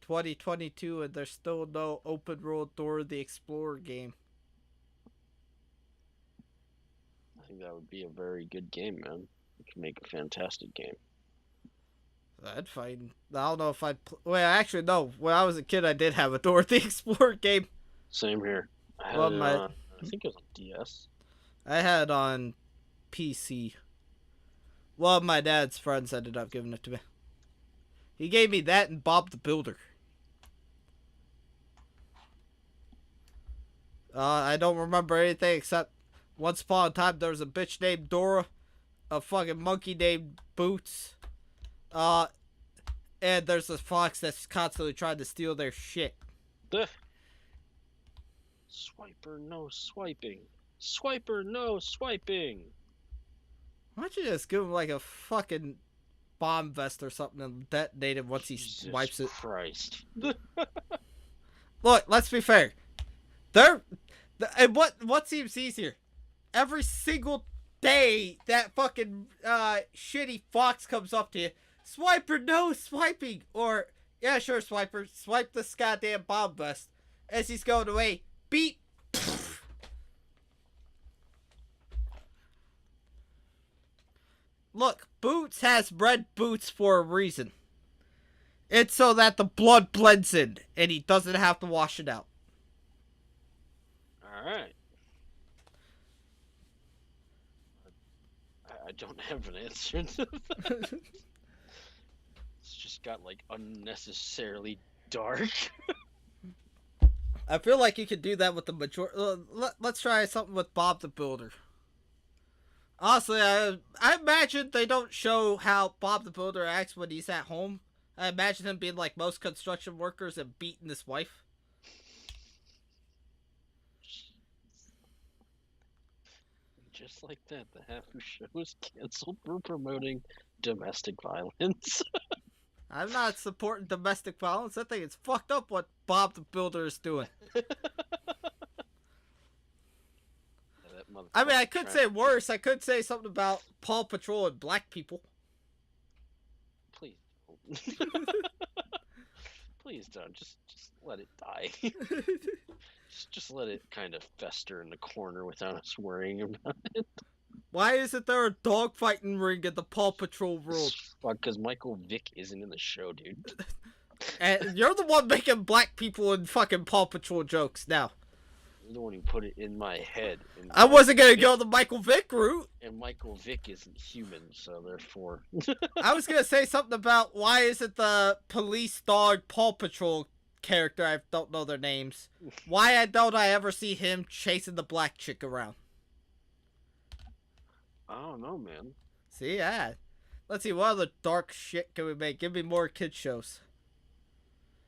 2022 and there's still no open world Dora the Explorer game. I think that would be a very good game, man. It could make a fantastic game. I'd find. I don't know if I'd. Well, actually, no. When I was a kid, I did have a Dora the Explorer game. Same here. I had Well, it my- on, I think it was on DS. I had it on PC. One of my dad's friends ended up giving it to me. He gave me that and Bob the Builder. I don't remember anything except once upon a time there was a bitch named Dora, a fucking monkey named Boots, and there's a fox that's constantly trying to steal their shit. Duh. Swiper, no swiping. Swiper, no swiping. Why don't you just give him like a fucking bomb vest or something and detonate it once he Jesus wipes it? Christ. Look, let's be fair. And what seems easier? Every single day that fucking shitty fox comes up to you, Swiper, no swiping, or yeah, sure, Swiper, swipe this goddamn bomb vest as he's going away. Beep. Look, Boots has red boots for a reason. It's so that the blood blends in and he doesn't have to wash it out. Alright. I don't have an answer to that. It's just got like unnecessarily dark. I feel like you could do that with the majority. Let's try something with Bob the Builder. Honestly, I imagine they don't show how Bob the Builder acts when he's at home. I imagine him being like most construction workers and beating his wife. Just like that, the Hafu Show was canceled for promoting domestic violence. I'm not supporting domestic violence. I think it's fucked up what Bob the Builder is doing. I mean, I could say worse. I could say something about Paw Patrol and black people. Please please don't. Just let it die. just let it kind of fester in the corner without us worrying about it. Why isn't there a dogfighting ring in the Paw Patrol world? Fuck, because Michael Vick isn't in the show, dude. And you're the one making black people in fucking Paw Patrol jokes now. You're the one who put it in my head. I wasn't gonna go the Michael Vick route. And Michael Vick isn't human, so therefore. I was gonna say something about why isn't the police dog Paw Patrol character, I don't know their names, why don't I ever see him chasing the black chick around? I don't know, man. See, yeah. Let's see, what other dark shit can we make? Give me more kid shows.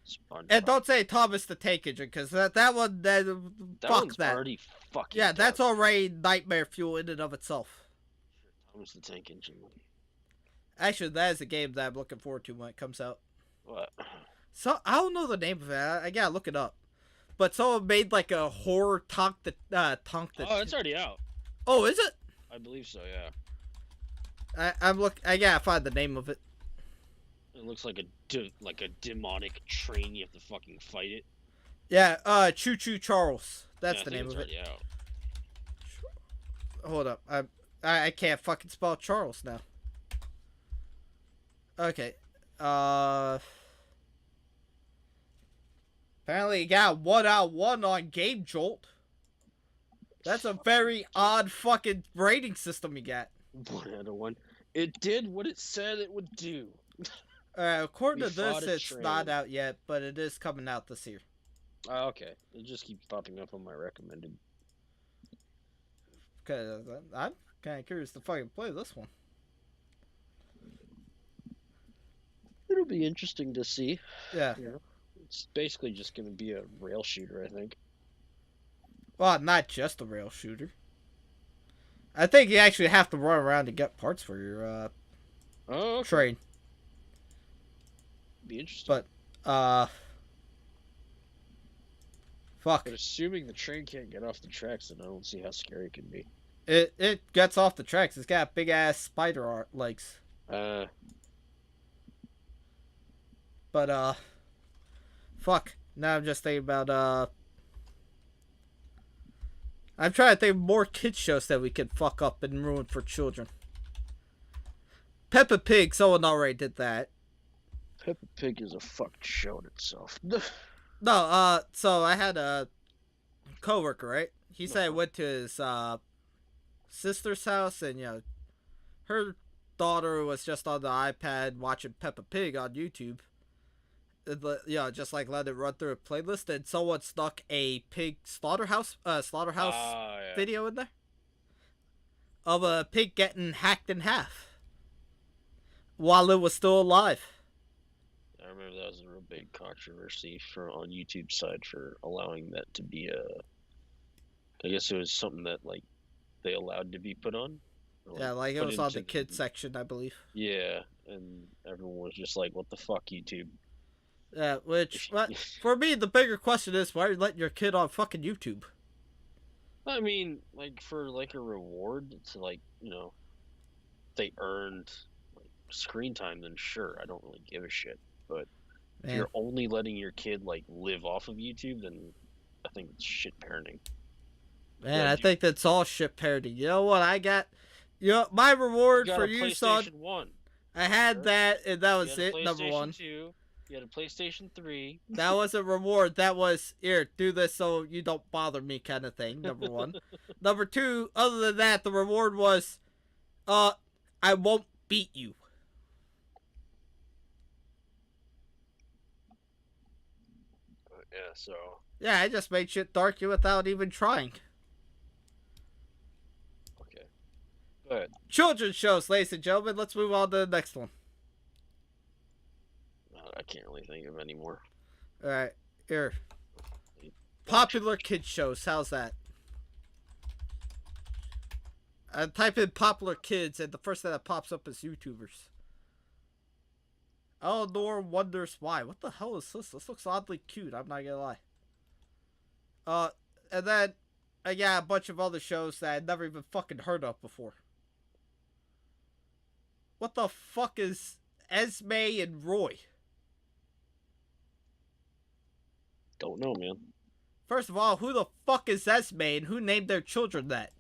SpongeBob. And don't say Thomas the Tank Engine, because that one, that fuck one's that. already fucking Yeah, that's dark. already nightmare fuel in and of itself. Thomas the Tank Engine. Actually, that is a game that I'm looking forward to when it comes out. What? So I don't know the name of it. I gotta look it up. But someone made like a horror Tonk the. Oh, it's already out. Oh, is it? I believe so, yeah. I gotta find the name of it. It looks like a demonic train. You have to fucking fight it. Yeah, Choo Choo Charles. That's Yeah, the name of it. Out. Hold up. I can't fucking spell Charles now. Okay. Apparently you got 1 out of 1 on Game Jolt. That's a very odd fucking rating system you got. 1 out of 1. It did what it said it would do. According We to this, fought a it's train. not out yet, but it is coming out this year. Oh, okay. It just keeps popping up on my recommended. Cause I'm kind of curious to fucking play this one. It'll be interesting to see. Yeah. It's basically just going to be a rail shooter, I think. Well, not just a rail shooter. I think you actually have to run around to get parts for your Oh, okay. train. Be interesting. But fuck. But assuming the train can't get off the tracks, then I don't see how scary it can be. It gets off the tracks. It's got big ass spider legs. But fuck. Now I'm just thinking about I'm trying to think of more kids shows that we could fuck up and ruin for children. Peppa Pig, someone already did that. Peppa Pig is a fucked show in itself. No, so I had a coworker, right? He said he went to his sister's house, and her daughter was just on the iPad watching Peppa Pig on YouTube. Just like let it run through a playlist, and someone stuck a pig slaughterhouse video in there of a pig getting hacked in half while it was still alive. I remember that was a real big controversy on YouTube's side for allowing that to be I guess it was something that like they allowed to be put on. Yeah, like it was on the kids section, I believe. Yeah, and everyone was just like, "What the fuck, YouTube?" Yeah, for me, the bigger question is, why are you letting your kid on fucking YouTube? I mean, like, for, like, a reward to, like, they earned like, screen time, then sure, I don't really give a shit. But if you're only letting your kid, like, live off of YouTube, then I think it's shit parenting. Man, I think that's all shit parenting. You know what I got? My reward for you, son. PlayStation 1. I had that, and that was it, number one. 2. You had a PlayStation 3. That was a reward. That was, here, do this so you don't bother me kind of thing, number one. Number two, other than that, the reward was, I won't beat you. Yeah, so... Yeah, I just made shit dark without even trying. Okay. But Children's shows, ladies and gentlemen. Let's move on to the next one. I can't really think of any more. All right, here. Popular kids shows. How's that? I type in popular kids, and the first thing that pops up is YouTubers. Eleanor wonders why. What the hell is this? This looks oddly cute. I'm not gonna lie. And then I got a bunch of other shows that I'd never even fucking heard of before. What the fuck is Esme and Roy? Don't know, man. First of all, who the fuck is Esme and who named their children that?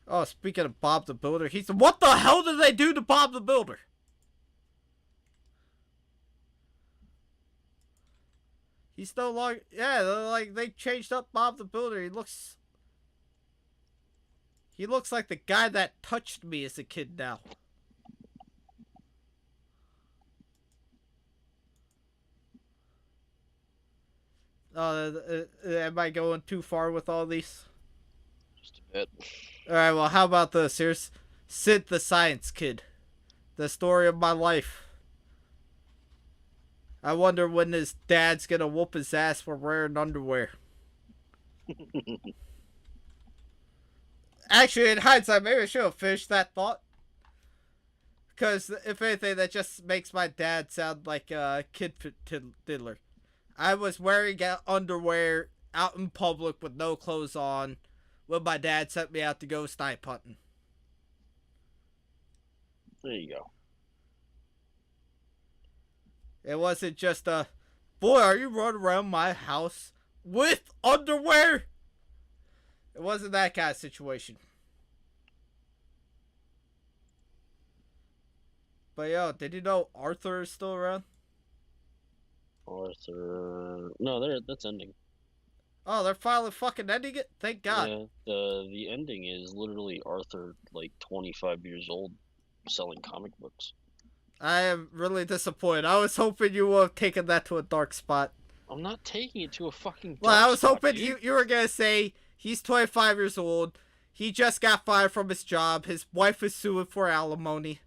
Oh, speaking of Bob the Builder, what the hell did they do to Bob the Builder? He's no longer, yeah, like they changed up Bob the Builder. He looks like the guy that touched me as a kid now. Am I going too far with all these? Just a bit. Alright, well, how about this? Here's Sid the Science Kid. The story of my life. I wonder when his dad's gonna whoop his ass for wearing underwear. Actually, in hindsight, maybe I should have finished that thought. Because, if anything, that just makes my dad sound like a kid diddler. I was wearing underwear out in public with no clothes on when my dad sent me out to go snipe hunting. There you go. It wasn't just a, boy, are you running around my house with underwear? It wasn't that kind of situation. But yo, did you know Arthur is still around? Arthur. No, that's ending. Oh, they're finally fucking ending it? Thank God. Yeah, the ending is literally Arthur, like 25 years old, selling comic books. I am really disappointed. I was hoping you would have taken that to a dark spot. I'm not taking it to a fucking dark Well, I was spot, hoping dude. you were going to say he's 25 years old. He just got fired from his job. His wife is suing for alimony.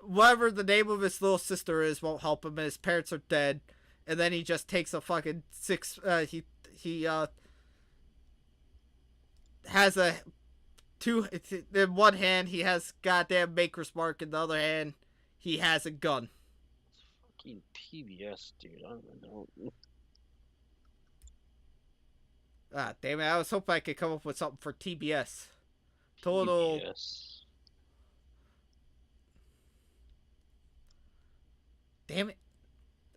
Whatever the name of his little sister is won't help him, and his parents are dead. And then he just takes a fucking he has a in one hand he has goddamn Maker's Mark, in the other hand he has a gun. It's fucking PBS, dude. I don't know. Ah, damn it! I was hoping I could come up with something for TBS. Total. PBS. Damn it!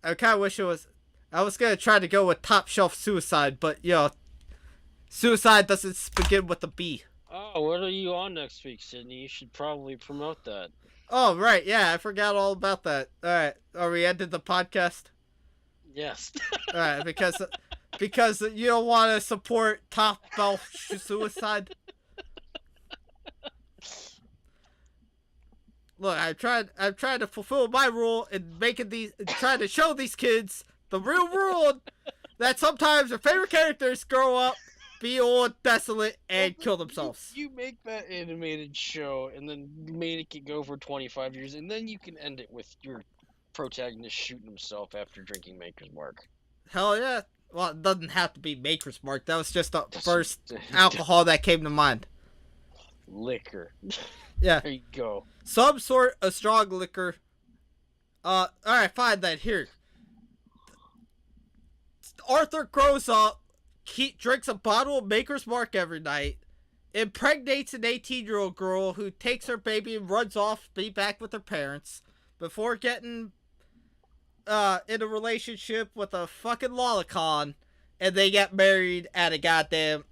I kind of wish it was. I was gonna try to go with Top Shelf Suicide, but suicide doesn't begin with a B. Oh, what are you on next week, Sydney? You should probably promote that. Oh right, yeah, I forgot all about that. All right, are we ending the podcast? Yes. All right, because you don't want to support Top Shelf Suicide. Look, I'm trying to fulfill my rule in trying to show these kids the real world that sometimes their favorite characters grow up, be old, desolate, and kill themselves. You make that animated show and then make it go for 25 years, and then you can end it with your protagonist shooting himself after drinking Maker's Mark. Hell yeah. Well, it doesn't have to be Maker's Mark. That was just the first alcohol that came to mind. Liquor. Yeah. There you go. Some sort of strong liquor. Alright, fine then. Here. Arthur grows up, drinks a bottle of Maker's Mark every night, impregnates an 18-year-old girl who takes her baby and runs off to be back with her parents before getting in a relationship with a fucking lolicon, and they get married at a goddamn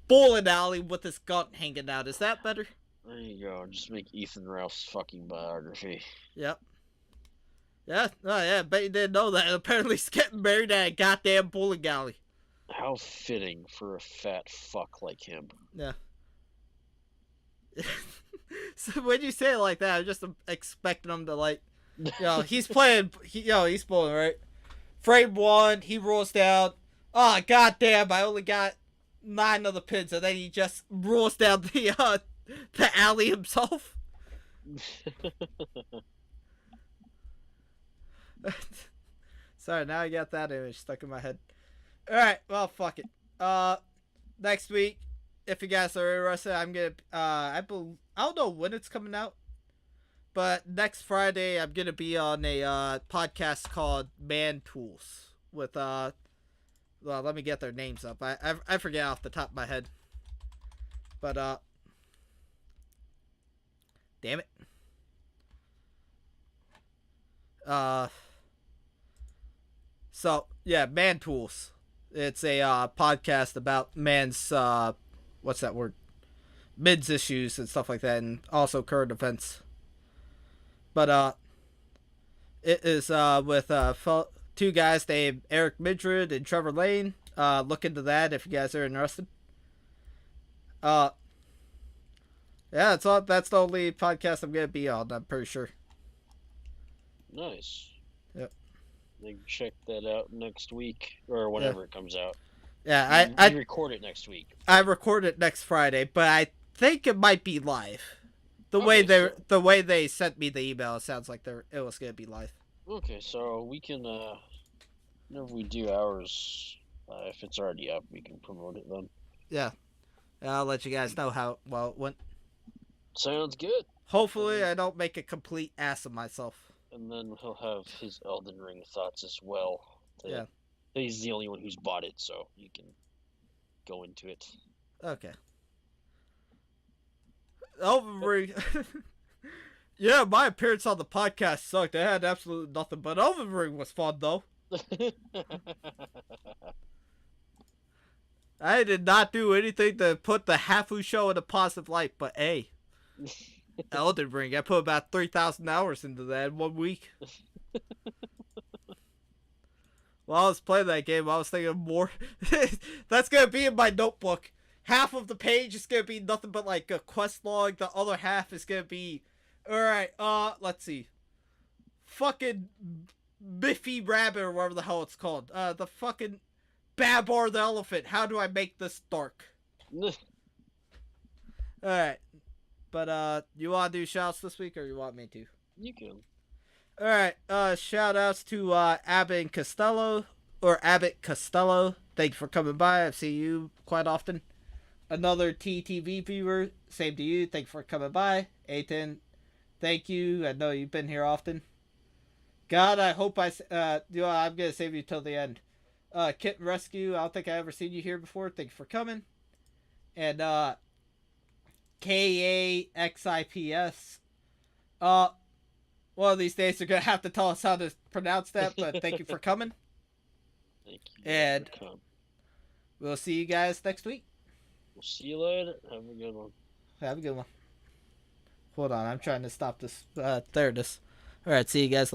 bowling alley with his gun hanging out. Is that better? There you go. Just make Ethan Ralph's fucking biography. Yep. Yeah, oh yeah, bet you didn't know that. Apparently he's getting married at a goddamn bowling alley. How fitting for a fat fuck like him. Yeah. So when you say it like that, I'm just expecting him to he's playing, he's bowling, right? Frame 1, he rolls down. Oh, goddamn, I only got 9 of the pins, and then he just rolls down the alley himself. Sorry, now I got that image stuck in my head. Alright, well, fuck it. Next week, if you guys are interested, I'm gonna, I don't know when it's coming out, but next Friday, I'm gonna be on a, podcast called Man Tools with, well, let me get their names up. I forget off the top of my head. But, damn it. So, yeah, Man Tools. It's a, podcast about man's, what's that word? Men's issues and stuff like that, and also current events. But, it is, with, two guys named Eric Midred and Trevor Lane. Look into that if you guys are interested. Yeah, that's the only podcast I'm gonna be on, I'm pretty sure. Nice. Yep. Then check that out next week or whenever it comes out. Yeah, I record it next week. I record it next Friday, but I think it might be live. The way they sent me the email, it sounds like it was gonna be live. Okay, so we can whenever we do ours, if it's already up, we can promote it then. Yeah, I'll let you guys know how well it went. Sounds good. Hopefully, I don't make a complete ass of myself. And then he'll have his Elden Ring thoughts as well. Yeah. He's the only one who's bought it, so you can go into it. Okay. Elden Ring. Yeah, my appearance on the podcast sucked. I had absolutely nothing, but Elden Ring was fun, though. I did not do anything to put the Hafu Show in a positive light, but hey, Elden Ring, I put about 3,000 hours into that in 1 week. While I was playing that game, I was thinking more. That's going to be in my notebook. Half of the page is going to be nothing but like a quest log. The other half is going to be, alright, let's see. Fucking Biffy Rabbit or whatever the hell it's called. The fucking Babar the elephant. How do I make this dark? Alright. But, you want to do shouts this week or you want me to? You can. Alright, shout outs to, Abbott Costello. Thank you for coming by. I've seen you quite often. Another TTV viewer. Same to you. Thank you for coming by. Aiton, thank you. I know you've been here often. God, I hope I'm gonna save you till the end. Kitten Rescue, I don't think I ever seen you here before. Thank you for coming. And, KAXIPS. One of these days they're gonna have to tell us how to pronounce that, but thank you for coming. Thank you. And we'll see you guys next week. We'll see you later. Have a good one. Have a good one. Hold on, I'm trying to stop this. There it is. Alright, see you guys later.